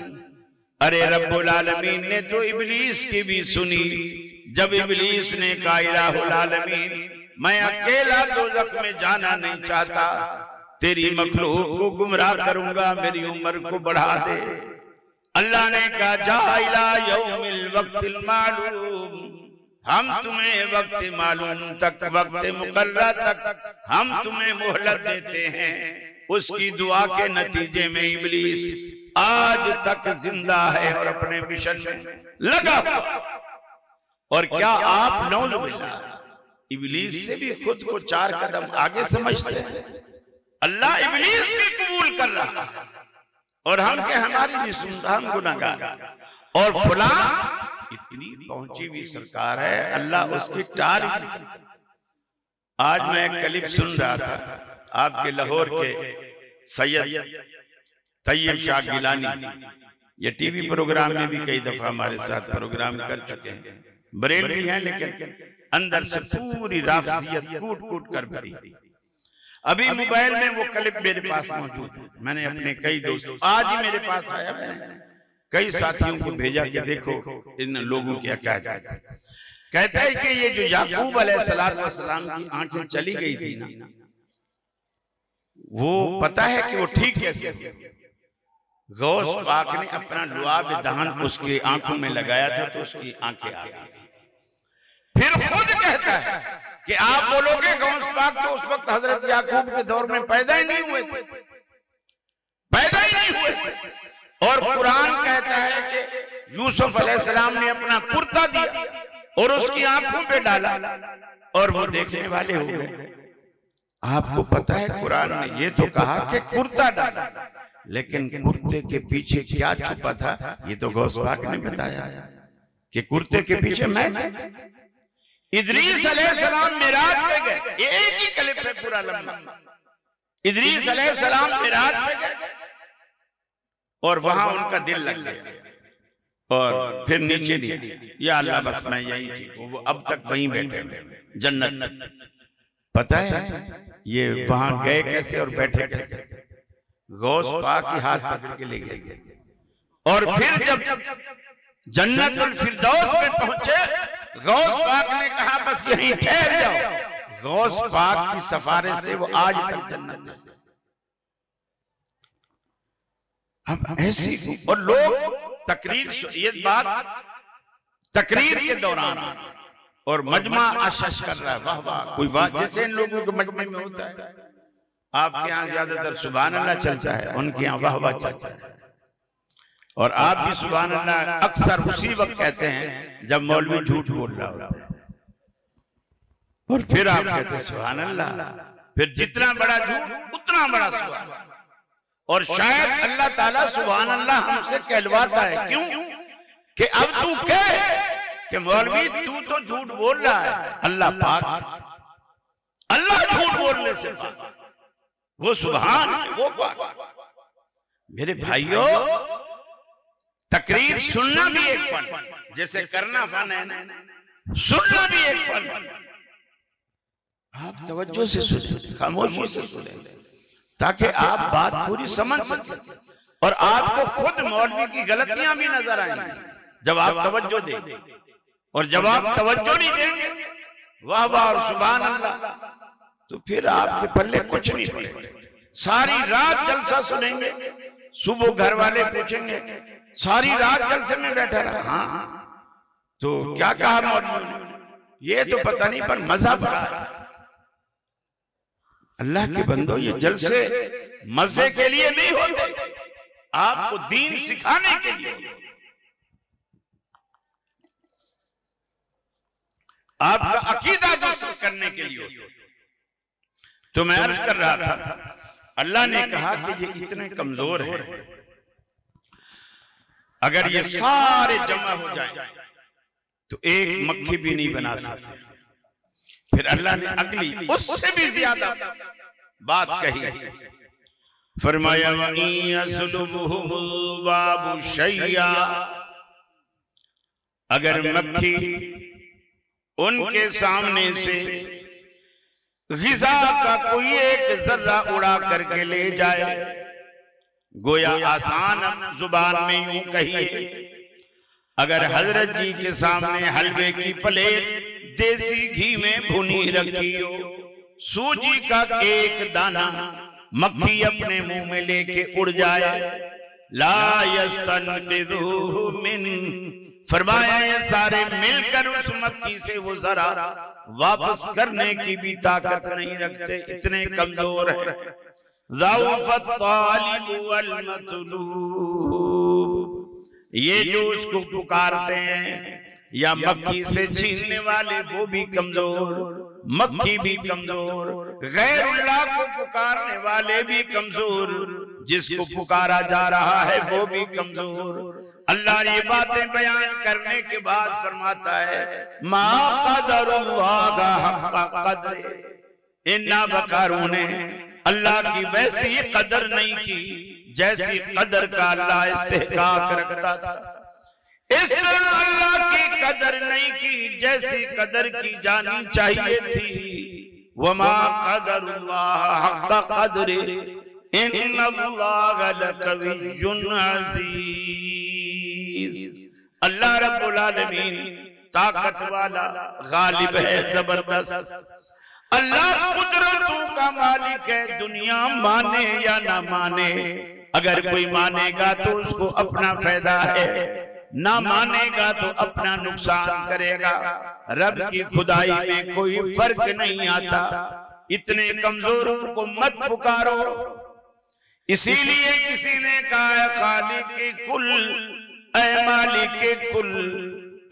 अरे रब्बुल आलमीन ने तो इब्लीस की भी सुनी, जब इब्लीस ने कहा इलाहुल आलमीन मैं अकेला दोज़ख में जाना नहीं चाहता, तेरी मखलूक को गुमराह करूंगा, मेरी उम्र को बढ़ा दे। अल्लाह ने कहा जा इला यौमिल वक्तिल मालूम, हम तुम्हें वक्त मालूम तक, वक्त मुकर्रर तक हम तुम्हें मोहलत देते हैं। उसकी दुआ के नतीजे में इब्लीस आज तक जिंदा है और अपने मिशन में लगा। और क्या आप नौज़ बिल्लाह इब्लीस से भी खुद को 4 कदम आगे समझते हैं? अल्लाह इब्लीस की कबूल कर रहा है और हम के हमारी भी सुनता, हम गुनाहगार, और फुला इतनी पहुंची हुई सरकार है अल्लाह उसकी टाल ही नहीं सकता। आज मैं एक क्लिप सुन रहा था, आपके लाहौर के सैयद तैयब शाह गिलानी, ये टीवी प्रोग्राम में भी कई दफा हमारे साथ प्रोग्राम कर चुके हैं, बरेलवी हैं लेकिन अंदर से पूरी राफजियत कूट कूट कर भरी। अभी मोबाइल में वो क्लिप मेरे पास मौजूद है, मैंने अपने कई दोस्तों, आज ही मेरे पास आया, मैंने कई साथियों को भेजा कि देखो इन लोगों क्या कहता है। कहता है कि ये जो याकूब अलैहिस्सलाम की आंखें चली गई थी ना, वो पता है कि वो ठीक कैसे? गौस पाक ने अपना लुआब दहन उसकी आंखों में लगाया था तो उसकी आंखें आ गई। फिर खुद कहता है कि आप बोलोगे गौस पाक तो उस वक्त हजरत याकूब के दौर में पैदा ही नहीं हुए थे, पैदा ही नहीं हुए थे। और कुरान कहता है कि यूसुफ अलैहिस्सलाम ने अपना कुर्ता दिया और उसकी आंखों पे डाला और वो देखने वाले हो गए। आपको पता है कुरान ने ये तो कहा कि कुर्ता डाला, लेकिन कुर्ते के पीछे क्या छुपा था ये तो गौस पाक ने बताया कि कुर्ते के पीछे मैं था। इदरीस अलैहिस्सलाम मिराज पे गए, एक ही क्लिप है पूरा लंबा। इदरीस अलैहिस्सलाम मिराज पे गए और वहां उनका दिल लग गया और फिर नीचे नहीं, या अल्लाह बस मैं यही थी। वो अब तक वहीं बैठे जन्नत। पता है ये वहां गए कैसे और बैठे कैसे? गौस पाक की हाथ पकड़ के ले गए और फिर जब जन्नतुल फिरदौस में पहुंचे, गौस पाक ने कहा बस यहीं ठहर जाओ। गौस पाक की सिफारिश से वो आज तक जन्नत में। अब ऐसी और लोग तकरीर, ये बात तकरीर के दौरान और मजमा आशीष कर रहा है, वाह वाह कोई वाह, जैसे इन लोगों के मजमे में होता है। आपके यहाँ ज्यादातर सुभान अल्लाह चलता है, उनके यहाँ वाह वाह चलता है। और आप भी सुभान अल्लाह अक्सर उसी वक्त कहते हैं जब मौलवी झूठ बोल रहा होता है, और फिर आप कहते हैं सुभान अल्लाह। फिर जितना बड़ा झूठ उतना बड़ा सुभान। और शायद अल्लाह ताला सुभान अल्लाह हमसे कहलवाता है, क्यों कि अब तू कह कि मौलवी तू तो झूठ बोल रहा है, अल्लाह पाक, अल्लाह झूठ बोलने से पाक, वो सुभान है, वो पाक। मेरे भाइयों, तकरीर सुनना भी एक फन, जैसे करना फन है, सुनना भी एक फन। आप तवज्जो से सुने, खामोशी से सुने, ताकि आप बात पूरी समझ सकें और आपको खुद मौलवी की गलतियां भी नजर आएंगी जब आप तवज्जो देंगे। और जब आप तवज्जो नहीं देंगे, वाह वाह और सुभान अल्लाह, तो फिर आपके पल्ले कुछ नहीं पड़ेगा। सारी रात जलसा सुनेंगे, सुबह घर वाले पूछेंगे सारी रात जलसे में बैठा रहा, हाँ तो क्या कहा मौलवी ने, ये तो पता नहीं पर मजा पड़ा। अल्लाह के बंदो, ये जलसे मजे के लिए नहीं होते, आपको दीन सिखाने के लिए, आपका अकीदा दुरुस्त करने के लिए होते। तो मैं अर्ज कर रहा था, अल्लाह ने कहा कि ये इतने कमजोर है, अगर ये सारे जमा हो जाए तो एक मक्खी भी नहीं बना सकते। फिर अल्लाह ने अगली उससे भी ज्यादा बात कही, फरमाया अगर मक्खी उनके सामने से ग़िज़ा का कोई एक जर्रा उड़ा करके ले जाए, गोया आसान जुबान में यूं कहिए, अगर हजरत जी के सामने हलवे की प्लेट देसी घी में भुनी रखी हो, सूजी का एक दाना मक्खी अपने मुंह में लेके उड़ जाए, ला यस्तनक़िज़ुहु मिन, फरमाया ये सारे मिलकर उस मक्खी से वो जरा वापस करने की भी ताकत नहीं रखते, इतने कमजोर है। ज़अफ़त तालिबु वल मतलूब, ये जो उसको पुकारते हैं या मक्खी से छीनने वाले वो भी कमजोर, मक्खी भी कमजोर, गैरुल्लाह को पुकारने वाले भी कमजोर, जिसको पुकारा जा रहा है वो भी कमजोर। अल्लाह ये बातें बयान करने के बाद फरमाता है, मा क़दरुल्लाह हक़्क़ क़द्रिही, इन्ना बकारों ने अल्लाह की वैसी कदर नहीं की जैसी कदर का अल्लाह इस्तेहकाक रखता था। इस तरह अल्लाह की कदर नहीं की जैसी कदर की जानी चाहिए थी। वमा क़दरुल्लाह हक़्क़ क़द्रिही इन्नल्लाह लक़विय्युन अज़ीज़। अल्लाह रब्बुल आलमीन ताकत वाला, गालिब है, जबरदस्त। अल्लाह कुदरतों का मालिक है, दुनिया माने या ना माने, अगर कोई मानेगा तो उसको अपना फायदा है, ना मानेगा तो अपना नुकसान करेगा। रब की खुदाई में कोई फर्क नहीं आता। इतने कमजोरों को मत पुकारो। इसीलिए किसी ने कहा, खालिक कुल, ऐ मालिक कुल,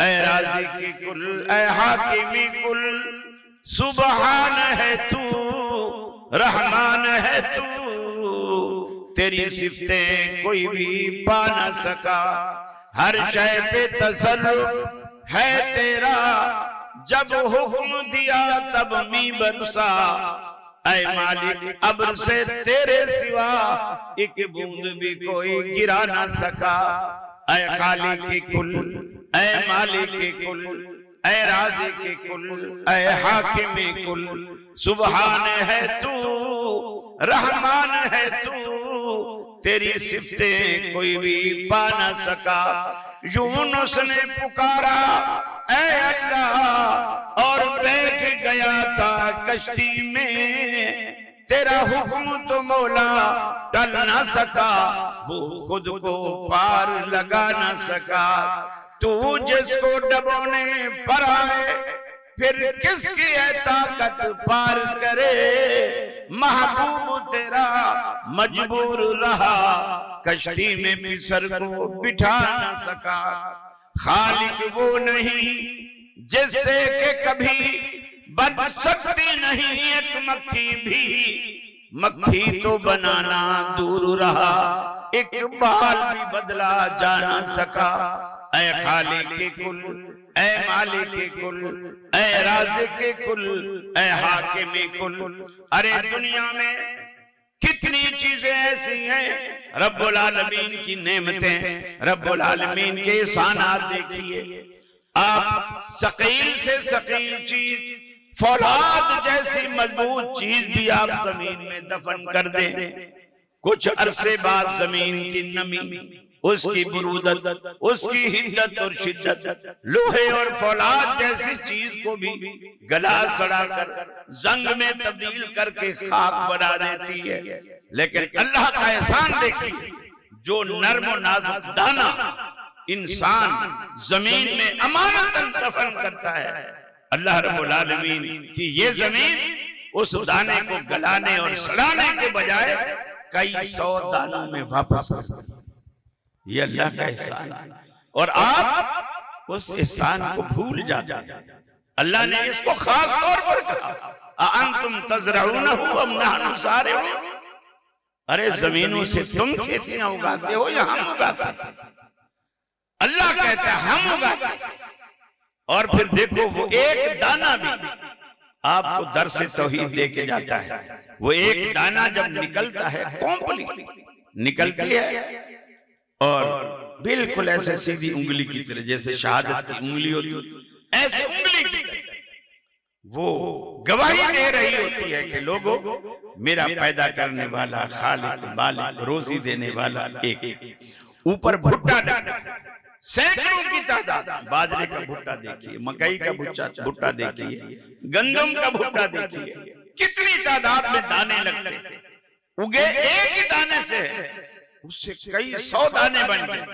ऐ राज़िक कुल, ऐ हाकिम कुल, सुबहान है तू, रहमान है तू, तेरी सिफ़तें कोई भी पा न सका। हर शय पे तसर्रुफ है तेरा, जब हुक्म दिया तब मी बरसा। ऐ मालिक अब्र से तेरे सिवा एक बूंद भी कोई गिरा ना सका। ऐ खालिक कुल, ऐ मालिक कुल, ऐ राज़िक कुल, ऐ हाकिम कुल, सुबहान है तू, रहमान है तू, तेरी सिफ़तें कोई भी पा ना सका। यूनुस ने पुकारा ऐ अल्लाह और बैठ गया था कश्ती में, तेरा हुक्म तो मौला टल ना सका, वो खुद को पार लगा ना सका। तू जिसको डबोने पर आए फिर किसकी है ताकत पार करे। महबूब तेरा मजबूर रहा कश्ती में फिसर को बिठा न सका। खालिक वो नहीं जिससे के कभी बन सकती नहीं एक मक्खी भी। मक्खी तो बनाना दूर रहा एक बाल भी बदला जा न सका। ऐ खालिक के कुल, ऐ मालिक के कुल, ऐ राज़िक के कुल, ऐ हाकिम के कुल। अरे दुनिया में कितनी चीजें ऐसी हैं रब्बुल आलमीन की नेमतें, रब्बुल आलमीन के एहसानात देखिए। आप सकील से सकील चीज, फौलाद जैसी मजबूत चीज भी आप जमीन में दफन कर दें, कुछ अरसे बाद जमीन की नमी, उसकी बुरूदत, उसकी हिद्दत और शिद्दत लोहे और फौलाद जैसी चीज को भी गला सड़ा कर जंग में तब्दील करके खाक बना देती है। लेकिन अल्लाह का एहसान देखिए, जो नर्म और नाजुक दाना इंसान जमीन में अमानतन दफन करता है, अल्लाह रब्बुल आलमीन की ये जमीन उस दाने को गलाने और सड़ाने के बजाय कई 100 दानों में वापस करती है। ये अल्लाह का एहसान है और आप उस एहसान को भूल जाते हैं। अल्लाह ने इसको खास तौर पर कहा, अअंतुम तज़रऊनहु अम नहनु ज़ारिऊन। अरे जमीनों से तुम खेतियां उगाते हो या हम उगाते हैं? अल्लाह कहता है हम उगाते हैं। और फिर देखो वो एक दाना भी आपको दर्स तौहीद लेके जाता है। वो एक दाना जब निकलता है, कॉम्पली निकलती है और बिल्कुल ऐसे सीधी उंगली की तरह, जैसे शहादत की उंगली होती, ऐसे उंगली की तरह वो गवाही दे रही होती है कि लोगों मेरा पैदा करने वाला खालिक मालिक रोजी देने वाला एक। ऊपर भुट्टा सैकड़ों की तादाद, बाजरे का भुट्टा देखिए, मकई का भुट्टा देखिए, गंदम का भुट्टा देखिए, कितनी तादाद में दाने लगते, उगे एक ही दाने से उससे कई 100 दाने बन गए।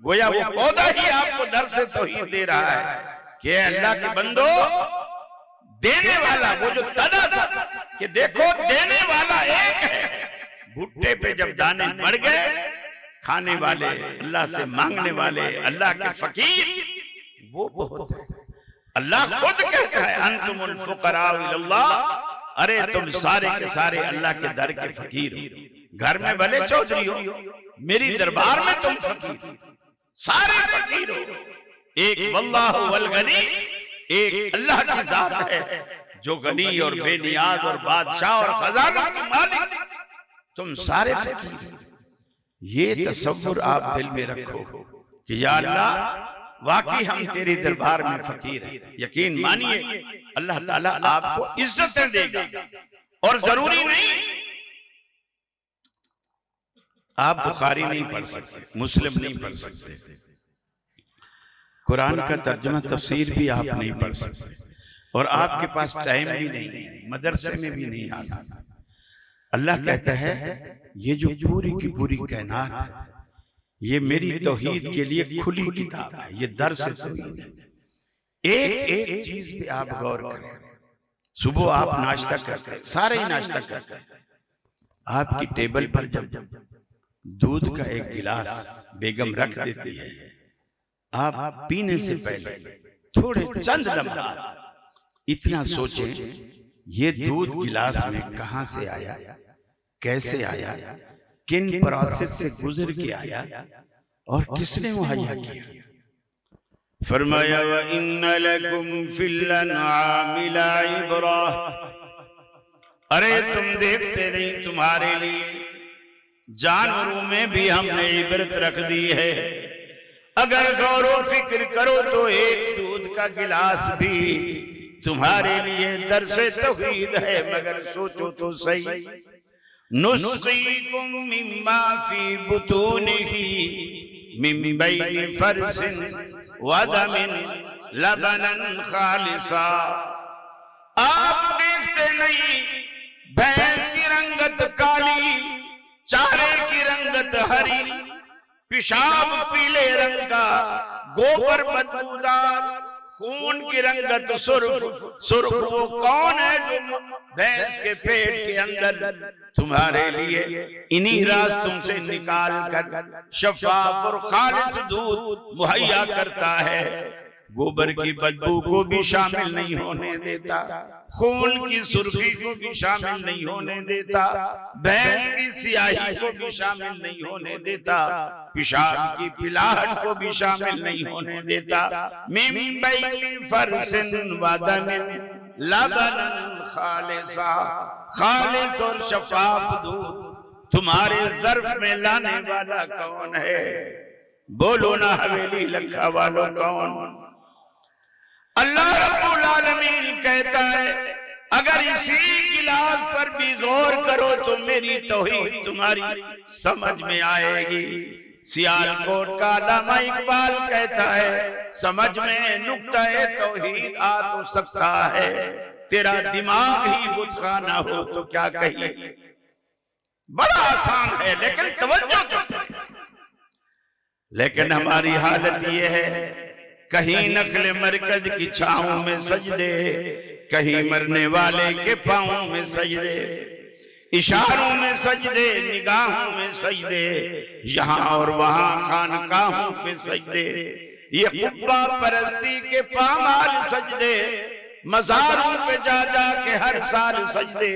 गोया वो पौधा ही आपको दर्स तौहीद दे रहा है कि अल्लाह के बंदो, देने वाला वो जो तना था कि देखो देने वाला एक है। भुट्टे पे जब दाने बढ़ गए, खाने वाले, अल्लाह से मांगने वाले, अल्लाह के फकीर वो बहुत है। अल्लाह खुद कहता है अंतुमुल फुकराउ इलल्लाह। अरे तुम सारे के सारे अल्लाह के दर के फकीर हो। घर में भले चौधरी हो, मेरी दरबार में तुम फकीर, सारे फकीर हो। एक वल्लाहु वल गनी, एक अल्लाह की जात है जो गनी और बेनियाज और बादशाह और खजाना के मालिक, तुम सारे फकीर। ये तसव्वुर आप दिल में रखो कि या अल्लाह वाकई हम तेरे दरबार में फकीर हैं। यकीन मानिए अल्लाह ताला आपको इज्जतें देगा। और जरूरी नहीं आप बुखारी नहीं पढ़ सकते, मुस्लिम नहीं पढ़ सकते, कुरान का तर्जुमा तफसीर भी आप नहीं पढ़ सकते, और आपके पास टाइम भी नहीं है, मदरसे में भी नहीं आ सकते। अल्लाह कहता है ये जो पूरी की पूरी कायनात है, ये मेरी तौहीद के लिए खुली किताब है, ये दर्स तौहीद है। एक एक चीज पे आप गौर करें। सुबह आप नाश्ता करते हैं, सारे ही नाश्ता करते हैं, आपकी टेबल पर जब दूध का एक गिलास बेगम रख देती है, आप पीने से पहले थोड़े चंद लम्हात इतना सोचें ये दूध गिलास में कहां से आया, कैसे आया, किन प्रोसेस से गुजर के आया और किसने मुहैया किया। फरमाया व इन्न लकुम फिल अनआमि लइब्रा। अरे तुम देखते नहीं, तुम्हारे लिए जानवरों में भी हमने इबरत रख दी है। अगर गौर व फिक्र करो तो एक दूध का गिलास भी तुम्हारे लिए दर्से तौहीद है। मगर सोचो तो सही, नुस्क़ीकुम मिम्मा फी बुतूनिही मिन बैनि फरसिन व दमिन लबनन खालिसा। आप देखते नहीं भैंस की रंगत काली, चारे की रंगत हरी, पेशाब पीले रंग का, गोबर बदबूदार, खून की रंगत सुर्ख वो कौन है जो भैंस के पेट के अंदर तुम्हारे लिए इन्हीं रास्तों से निकाल कर शफाफ और खालिस दूध मुहैया करता है। गोबर की बदबू को भी शामिल नहीं होने देता, खून की सुर्खी को भी शामिल नहीं होने देता, भैंस की सियाही को भी शामिल नहीं होने देता, पेशाब की पिलाहट को भी शामिल नहीं होने देता। मिन बैनि फरसिन वदमिन लबनन खालिसा, खालिस और शफाफ दूध तुम्हारे ज़र्फ में लाने वाला कौन है? बोलो ना हवेली लखा वालों कौन? अल्लाह रब्बुल आलमीन कहता है अगर इसी गिलास पर भी गौर करो तो मेरी तौहीद तुम्हारी समझ में आएगी। सियालकोट का अल्लामा इकबाल कहता है समझ में नुक्ता-ए तौहीद आ तो सकता है, तेरा दिमाग ही बुतखाना हो तो क्या कहिए। बड़ा आसान है लेकिन तवज्जो तो, लेकिन हमारी हालत ये है कहीं नखले मरकज की छांव में सजदे, कहीं मरने वाले के पांव में सजदे, इशारों में सजदे, निगाहों में सजदे, यहाँ और वहां खानकाहों पे सजदे, ये कुब्बा परस्ती के पामाल सजदे, मज़ारों पे जा जा के हर साल सजदे,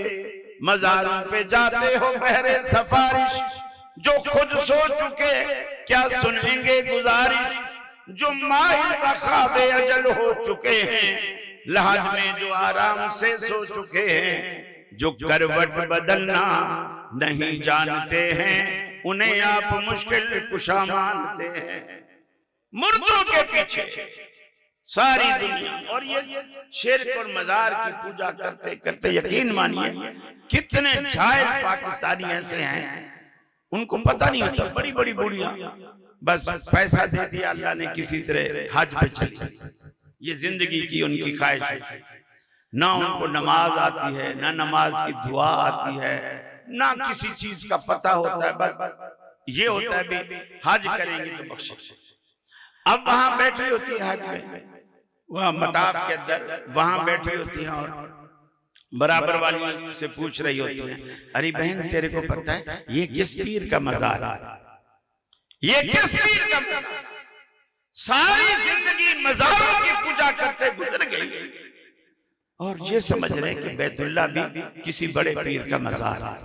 मज़ारों पे जाते हो बहरे सफारिश, जो खुद सो चुके क्या सुनेंगे गुजारिश, जो माहिर बखाबे अजल हो चुके हैं, लहद में जो आराम से सो चुके हैं, जो करवट बदलना नहीं जानते हैं, उन्हें आप मुश्किल कुशा मानते हैं। मुर्दों के पीछे सारी दुनिया, और ये शिर्क और मजार की पूजा करते करते यकीन मानिए कितने जाहिल पाकिस्तानी ऐसे हैं उनको पता नहीं होता। बड़ी बड़ी बूढ़ियां बस पैसा दे दिया अल्लाह ने किसी तरह हज पे चली, ये जिंदगी की उनकी ख्वाहिश है। ना उनको नमाज आती है, ना नमाज की दुआ आती है, ना किसी चीज का पता होता है, बस ये होता है भी हज करेंगे तो बख्शिश। अब वहां बैठी होती है हज में, वह मताफ के अंदर वहां बैठी होती है और बराबर वाली से पूछ रही होती है, अरे बहन तेरे को पता है ये किस पीर का मजार है, ये किस पीर का मजार? सारी जिंदगी मजारों की पूजा करते गुजर गई और ये समझ रहे कि बैतुल्लाह भी किसी बड़े पीर का मजार है।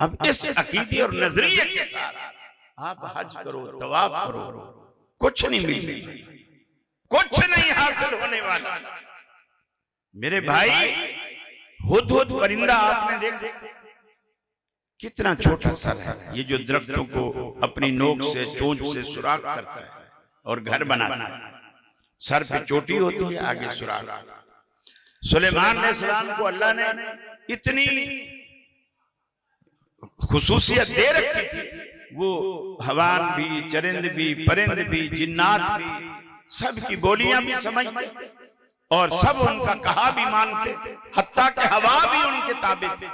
अब इस अकीदे और नजरिए के साथ आप हज करो, तवाफ करो, कुछ नहीं मिलने, कुछ नहीं हासिल होने वाला। मेरे भाई हुदहुद परिंदा आपने देखा कितना छोटा सर है, ये जो दरख्तों को अपनी नोक से चोंच से सुराख करता है और घर बनाता है, सर पे चोटी होती है, आगे सुराख। सुलेमान अलैहिस्सलाम को अल्लाह ने इतनी खुसूसियत दे रखी थी, वो हवान भी, चरिंद भी, परिंद भी, जिन्नात भी, सबकी बोलियां भी समझते और सब उनका कहा भी मानते, हत्ता कि हवा भी उनके ताबे थे।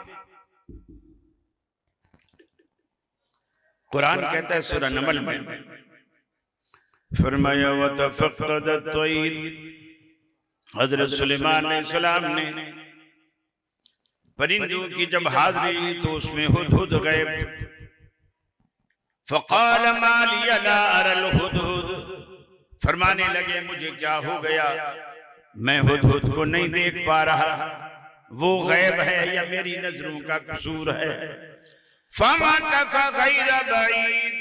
कुरान कहता है सूरह नमल में, फरमाया वतफक्कद अत-तयर, हजरत सुलेमान अलैहिस्सलाम ने परिंदों की जब हाजिरी ली तो उसमें हुदहुद गायब थे। फक़ाल मा लिया ला अरल हुदहुद, फरमाने लगे मुझे क्या हो गया, मैं हुदहुद को नहीं देख पा रहा, वो गैब है या मेरी नजरों का कसूर है। फमकफ़ गैर बईद,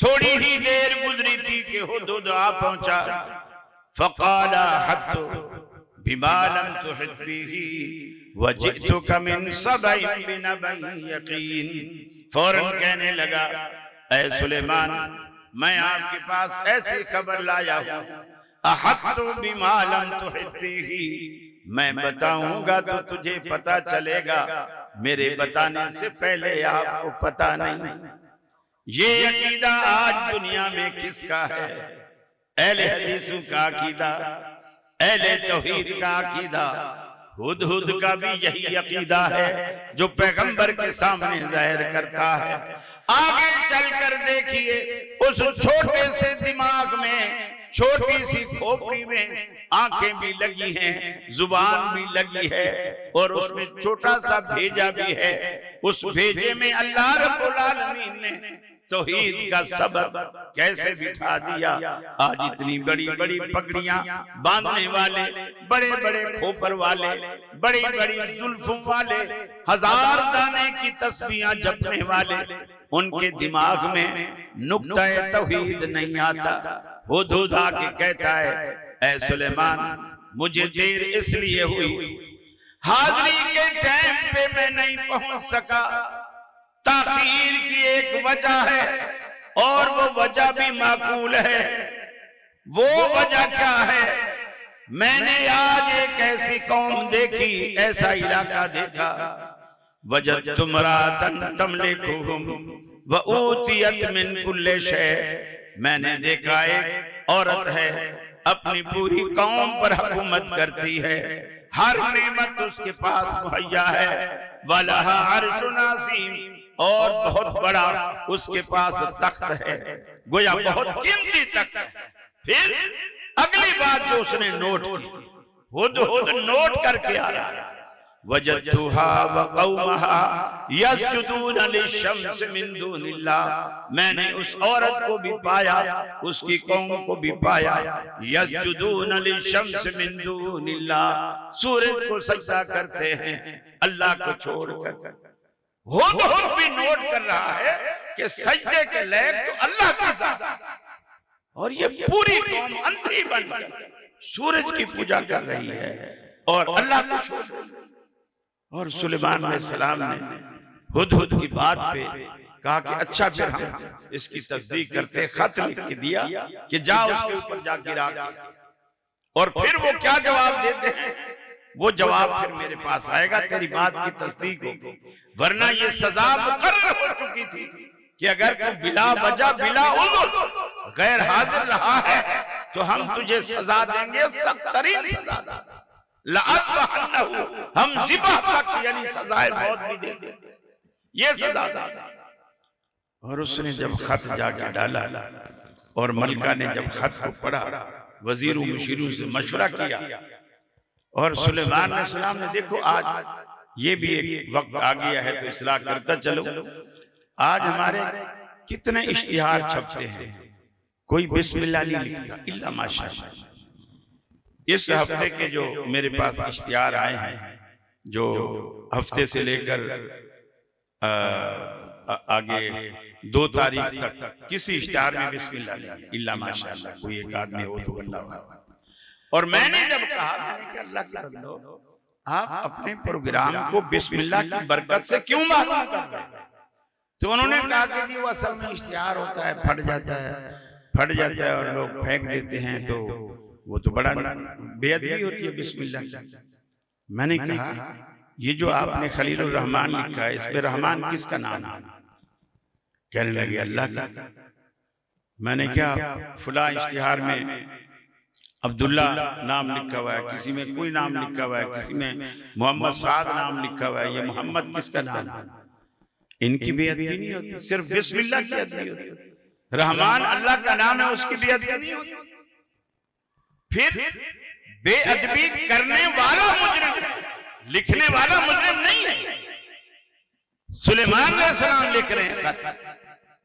थोड़ी ही देर गुजरी थी कि हुदहुद आ पहुंचा। फक़ाल हत्तु बिमा लम तुहित बिही वजि'तुका मिन सबइन बिनबइन यकीन, फौरन कहने लगा ऐ सुलेमान मैं आपके पास ऐसी खबर लाया हूं, अहत्तु बिमा लम तुहित बिही, मैं बताऊंगा तो तुझे पता चलेगा, मेरे बताने से पहले आपको पता नहीं। ये अकीदा आज दुनिया में किसका है? अहले हदीसों का अकीदा, अहले तौहीद का अकीदा। हुदहुद का भी यही अकीदा है जो पैगंबर के सामने जाहिर करता है। आगे चलकर देखिए उस छोटे से दिमाग में, छोटी सी खोपड़ी में आंखें भी लगी हैं, जुबान भी लगी है और उसमें छोटा सा भेजा भी है। उस भेजे में अल्लाह रब्बुल आलमीन ने तौहीद का सबक कैसे बिठा दिया। आज इतनी बड़ी बड़ी पगड़ियां बांधने वाले, बड़े बड़े खोपर वाले, बड़ी बड़ी जुल्फों वाले, 1000 दाने की तस्बीहां जपने वाले, उनके दिमाग में नुक्ता-ए तौहीद नहीं आता। हुदहुद आके कहता है, ऐ सुलेमान मुझे देर इसलिए हुई, हाजिरी के टाइम पे मैं नहीं पहुंच सका। ताखीर की एक वजह है और वो वजह भी माकूल है। वो वजह क्या है? मैंने आज एक ऐसी कौम देखी, ऐसा इलाका देखा, वजदतु इम्राअतन तमलिकुहुम व ऊतियत मिन कुल्लि शै। मैंने देखा एक औरत है, अपनी पूरी कौम पर हुकूमत करती है, हर नेमत उसके पास मुहैया है। वलहा अर्शुन अज़ीम, और बहुत बड़ा उसके पास तख्त है, गोया बहुत कीमती तख्त है। फिर अगली बात जो उसने नोट की, हुदहुद नोट करके आ रहा है, वजदतुहा व कौमहा यसजुदून लिशम्स मिन दूनिल्लाह। मैंने उस औरत को भी पाया, उसकी कौम को भी पाया, यसजुदून लिशम्स मिन दूनिल्लाह, सूरज को सजदा करते हैं अल्लाह को छोड़कर। हुदहुद भी नोट कर रहा है कि सजदे के लायक तो अल्लाह के साथ, और ये पूरी कौम अंधी बनकर सूरज की पूजा कर रही है और अल्लाह को छोड़। और सुलेमान अलैहिस्सलाम ने हुदहुद की बात पे कहा कि अच्छा फिर हम इसकी तस्दीक करते, खत लिख के दिया कि जा उसके ऊपर जा गिरा के। और फिर वो क्या जवाब देते हैं, वो जवाब फिर मेरे पास आएगा, तेरी बात की तस्दीक होगी। वरना ये सजा मुकर्रर हो चुकी थी कि अगर तू बिला वजह बिला उज़्र गैर हाजिर रहा है तो हम तुझे सजा देंगे, सख्त तरीन सजा, लअज़बहन्नहु, हम ज़िबह तक यानी सजाए मौत भी दे देंगे, ये सजा दा। और उसने जब खत जाके डाला और मलका ने जब खत को पढ़ा, वजीरों मुशीरों से मशवरा किया, और सुलेमान अलैहिस्सलाम ने देखो आज ये भी एक वक्त आ गया है तो इस्लाह करता चलो। आज हमारे कितने इश्तिहार छपते हैं, कोई बिस्मिल्लाह नहीं लिखता इल्ला माशाअल्लाह। इस हफ्ते के जो मेरे पास इश्तिहार आए हैं, जो हफ्ते से लेकर आगे 2 तारीख तक किसी इश्तिहार में बिस्मिल्लाह नहीं इल्ला माशाअल्लाह, कोई एक आदमी हो तो अल्लाह। और मैंने जब कहा, मैंने कहा अल्लाह के बंदो, आप अपने प्रोग्राम को बिस्मिल्लाह की बरकत से क्यों मालूम कर रहे हैं? तो उन्होंने कहा कि जी वो असल में इश्तिहार होता है, फट जाता है और लोग फेंक देते हैं, तो वो तो बड़ा बेअदबी होती है बिस्मिल्लाह की। मैंने कहा ये जो आपने खलीलुर रहमान लिखा है, इस पे रहमान किसका नाम है? कहने लगे अल्लाह का। मैंने क्या फुला इश्तिहार में अब्दुल्ला नाम लिखा हुआ है, किसी में कोई नाम लिखा हुआ है, किसी में मोहम्मद साद नाम लिखा हुआ है, ये मोहम्मद किसका नाम है? इनकी बेअदबी नहीं होती, सिर्फ बिस्मिल्लाह की अदबी होती। रहमान अल्लाह का नाम है, उसकी बेअदबी नहीं होती। फिर बेअदबी करने वाला मुजरिम, लिखने वाला मुजरिम नहीं है। सुलेमान अलैहिस्सलाम लिख रहे हैं,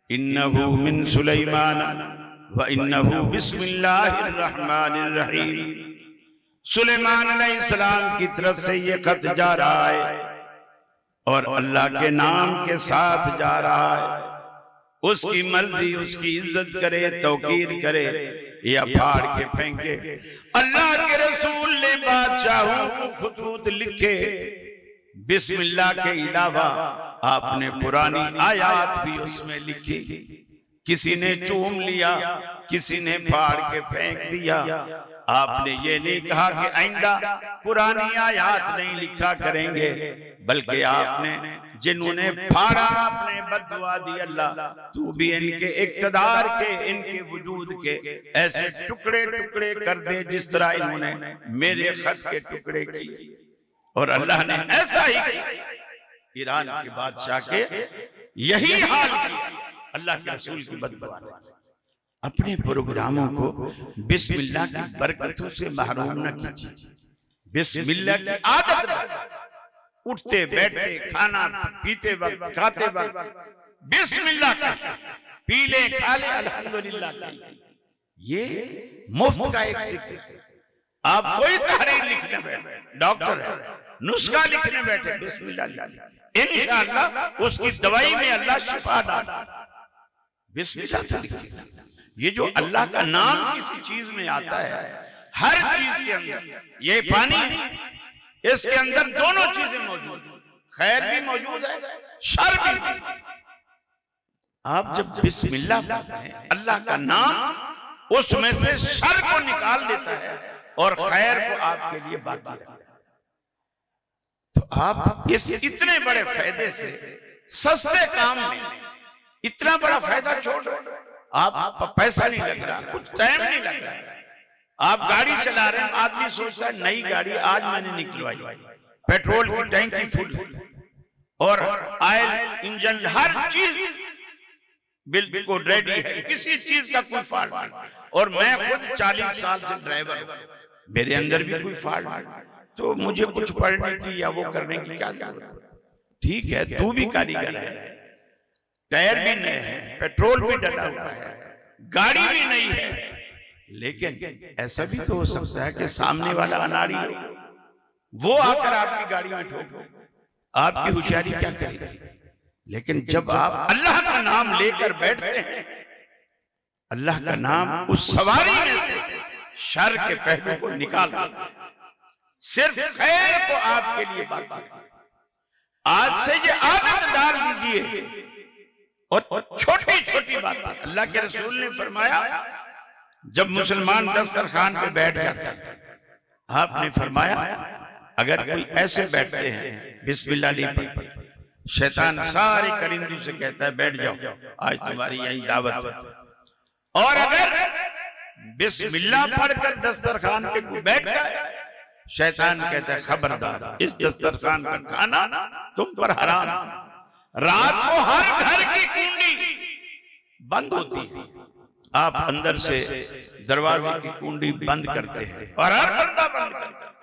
इन्नहु मिन सुलेमान व इन्नहु बिस्मिल्लाहिर रहमानिर रहीम। सुलेमान अलैहिस्सलाम की तरफ से ये खत जा रहा है और अल्लाह के नाम के साथ जा रहा है। उसकी मर्जी, उसकी इज्जत करे, तौकीर करे या फाड़ के फेंके। अल्लाह के रसूल ने बादशाहों को खुतूत लिखे, बिस्मिल्लाह के अलावा आपने पुरानी आयात भी उसमें लिखी। किसी ने चूम लिया, किसी ने फाड़ के फेंक दिया। आपने ये नहीं कहा कि आइंदा पुरानी आयात नहीं लिखा करेंगे, बल्कि आपने जिन्होंने फाड़ा आपने बद्दुआ दी, अल्लाह तू भी इनके इक्तदार के, इनके वजूद के ऐसे टुकड़े टुकड़े कर दे जिस तरह इन्होंने मेरे खत के टुकड़े किए। और अल्लाह ने ऐसा ही ईरान के बादशाह के यही हाल किया। अल्लाह के रसूल की बददुआ नहीं। अपने प्रोग्रामों को बिस्मिल्लाह की बरकतों से महरूम न कीजिए। बिस्मिल्लाह की आदत डालिए। उठते बैठते, खाना पीते वक्त, खाते वक्त बिस्मिल्लाह कहिए। पी ले खा ले अल्हम्दुलिल्लाह कहिए। ये मुफ्त का एक जिक्र है। आप कोई तहरीर लिखने बैठे, डॉक्टर है, नुस्खा लिखने बैठे, बिस्मिल्लाह लिखिए, इंशाअल्लाह उसकी दवाई में अल्लाह शिफा डाले। बिस्मिल्लाह से लिखिए। ये जो अल्लाह का नाम किसी चीज में आता है, हर चीज के अंदर, ये पानी इसके अंदर दोनों चीजें मौजूद हैं, खैर भी मौजूद है, शर भी। आप जब बिस्मिल्लाह पढ़ते हैं, अल्लाह का नाम उसमें से शर को निकाल देता है और खैर को आपके लिए बाकी रखता है। तो आप इस इतने बड़े फायदे से, सस्ते काम में इतना बड़ा फायदा छोड़, आप पैसा नहीं लग रहा, कुछ टाइम नहीं लग रहा, आप गाड़ी चला रहे हैं, आदमी सोचता है नई गाड़ी आज मैंने निकलवाई, पेट्रोल की टैंकी फुल और ऑयल इंजन हर चीज बिल्कुल रेडी है, किसी चीज का कोई फॉल्ट नहीं। और मैं खुद 40 साल से ड्राइवर हूं, मेरे अंदर भी कोई फॉल्ट नहीं, तो मुझे कुछ पढ़ने की या वो करने की क्या जरूरत? ठीक है, तू भी कारीगर है, टायर भी नए हैं, पेट्रोल भी डला हुआ है, गाड़ी भी नई है, लेकिन ऐसा भी तो हो सकता है कि सामने वाला अनाड़ी हो, वो आकर आपकी गाड़ी में ठोक दे, आपकी होशियारी क्या करेगी? लेकिन जब आप अल्लाह का नाम लेकर बैठते हैं, अल्लाह का नाम उस सवारी में से शर के पहलू को निकाल देता है, सिर्फ खैर को आपके लिए बाकी है। आज से ये आदत डाल दीजिए। और छोटी छोटी बात, अल्लाह के रसूल ने फरमाया, जब मुसलमान दस्तरखान पे बैठ जाता है, आपने फरमाया अगर कोई ऐसे बैठते हैं बिस्मिल्लाह नहीं पढ़ते, शैतान सारे करिंदों से कहता है बैठ जाओ, आज तुम्हारी यही दावत है। और अगर बिस्मिल्लाह पढ़कर दस्तरखान पे कोई बैठता है, शैतान कहता है खबरदार, इस दस्तरखान का खाना तुम पर हराम। रात को हर घर की कुंडी बंद होती है, आप अंदर से दरवाजे की कुंडी बंद करते हैं और हर बंदा बंद करता है।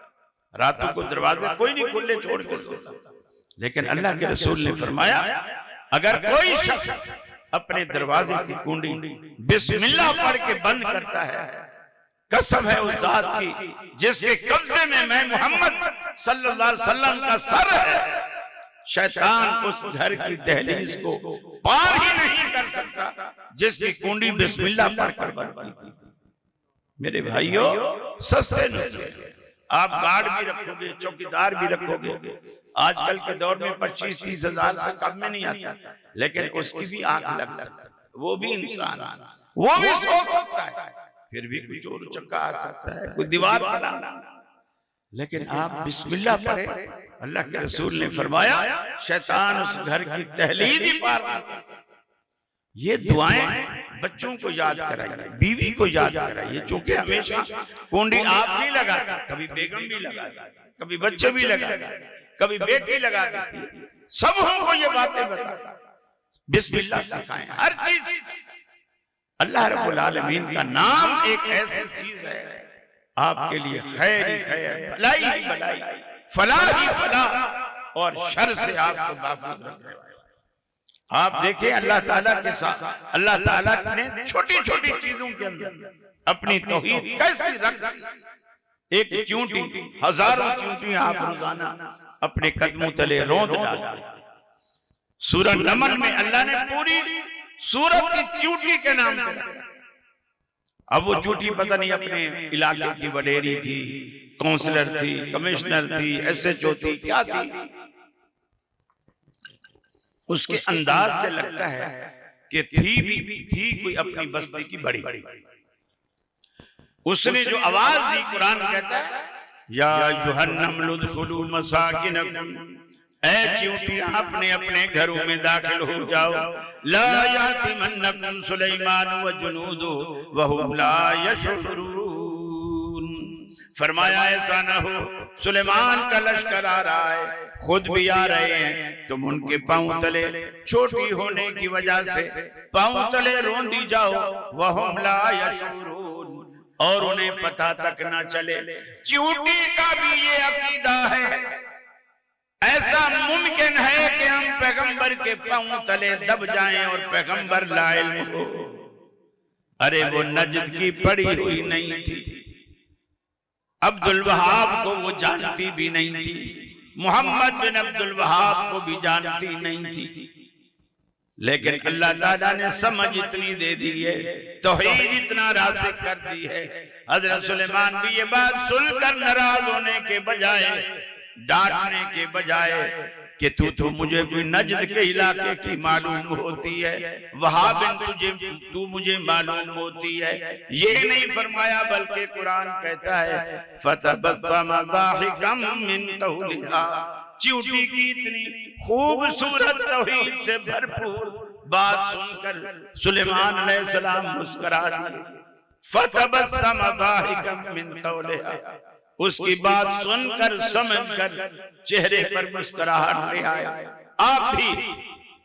रातों को दरवाजे कोई नहीं खुले छोड़ के सोता। लेकिन अल्लाह के रसूल ने फरमाया अगर कोई शख्स अपने दरवाजे की कुंडी बिस्मिल्लाह पढ़ के बंद करता है, कसम है उस जात की जिसके कब्जे में मैं मोहम्मद सल्लल्लाहु अलैहि वसल्लम का सर है, शैतान उस घर की दहलीज को पार ही नहीं कर सकता जिसकी कुंडी बिस्मिल्लाह पढ़कर बंद की। मेरे भाइयों, सस्ते नुस्खे, आप गार्ड भी रखोगे, चौकीदार भी रखोगे, आजकल के दौर में 25-30 हजार से कम में नहीं आता, लेकिन उसकी भी आंख लग सकता है, वो भी इंसान, वो भी सो सकता है, फिर भी कोई चोर चक्का आ सकता है, कोई दीवार बना सकता है। लेकिन आप बिस्मिल्लाह पढ़े, अल्लाह के रसूल ने फरमाया शैतान उस घर की तहलीद ही पार नहीं कर सकता। ये दुआएं बच्चों को याद कराइए, बीवी को याद कराइए, क्योंकि हमेशा कुंडी आप नहीं लगाते, कभी बेगम भी लगाती, कभी बच्चे भी लगाते, कभी बेटी लगा देती, सबको ये बातें बताता। बिस्मिल्लाह सिखाएं हर चीज। अल्लाह रब्बुल आलमीन का नाम एक ऐसी चीज है आपके लिए खैर ही खैर, भलाई ही भलाई, फलाह ही फलाह और शर से आपको महफूज रखने वाला। आप देखें अल्लाह ताला के साथ, अल्लाह ताला ने छोटी छोटी चीजों के अंदर अपनी तौहीद कैसी रख दी। एक चूंटी, हजारों चूंटियां आप रोजाना अपने कदमों तले रोंद डालते। सूरह नमल में अल्लाह ने पूरी सूरत की चूंटी के नाम दिया। अब वो चूंटी पता नहीं अपने इलाके की वडेरी थी, काउंसलर थी, कमिश्नर थी, SHO थी, क्या थी, उसके अंदाज से लगता है कि थी कोई अपनी बस्ती की बड़ी। उसने जो आवाज दी, कुरान कहता है या अय्युहन्नमलु उदखुलू मसाकिनकुम, ऐ चींटियां अपने अपने घरों में दाखिल हो जाओ, ला यातिमन्नकुम सुलैमान व जुनूदुहु व हुम ला यशउरून। फरमाया ऐसा ना हो, सुलेमान का लश्कर आ रहा है, खुद भी आ रहे हैं, तुम उनके पांव तले छोटी होने की वजह से पांव तले रोंदी जाओ, वहुम ला यशूरून, और उन्हें पता तक ना चले। चींटी का भी ये अकीदा है, ऐसा मुमकिन है कि हम पैगंबर के पांव तले दब जाएं और पैगंबर ला इल्म हो। अरे वो नजद की पड़ी हुई नहीं थी, अब्दुल वहाब को वो जानती भी नहीं थी, मोहम्मद बिन अब्दुल वहाब को भी जानती नहीं थी, लेकिन अल्लाह ताला ने समझ इतनी दे दी है, तौहीद इतना रासिक कर दी है। हजरत सुलेमान भी ये बात सुनकर नाराज होने के बजाय, डांटने के बजाय कि तू मुझे कोई नजद के इलाके की मालूम होती है, वहां तू मुझे मालूम होती है, ये नहीं फरमाया, बल्कि कुरान कहता है फतबस्सम ज़ाहिकम मिन तौलिहा, चींटी की इतनी खूबसूरत तौहीद से भरपूर बात सुनकर सुलेमान अलैहिस्सलाम मुस्कुरा दिए। फतबस्सम ज़ाहिकम मिन तौलिहा, उसकी बात सुनकर समझकर चेहरे पर मुस्कुराहट ले आया। आप भी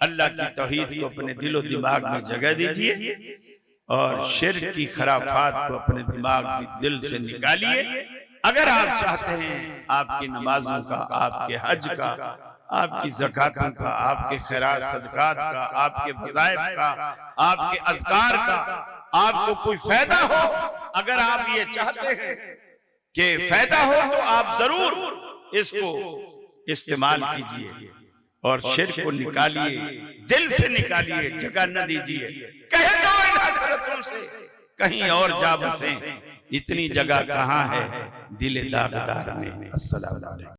अल्लाह की तौहीद को अपने दिलो दिमाग में जगह दीजिए और शिर्क की खराफात को अपने दिमाग में दिल से निकालिए। अगर आप चाहते हैं आपकी नमाजों का, आपके हज का, आपकी ज़कातों का, आपके खैरात सदकात का, आपके वज़ाइफ का, आपके अज़कार का आपको कोई फायदा हो, अगर आप ये चाहते हैं कि फायदा हो, तो आप जरूर इसको इस्तेमाल कीजिए और शिर्क को निकालिए, दिल से निकालिए, जगह न दीजिए। कह दो इन हसरतों से कहीं और जा बसें, इतनी जगह कहाँ है दिल दागदार में। अस्सलाम वालेकुम।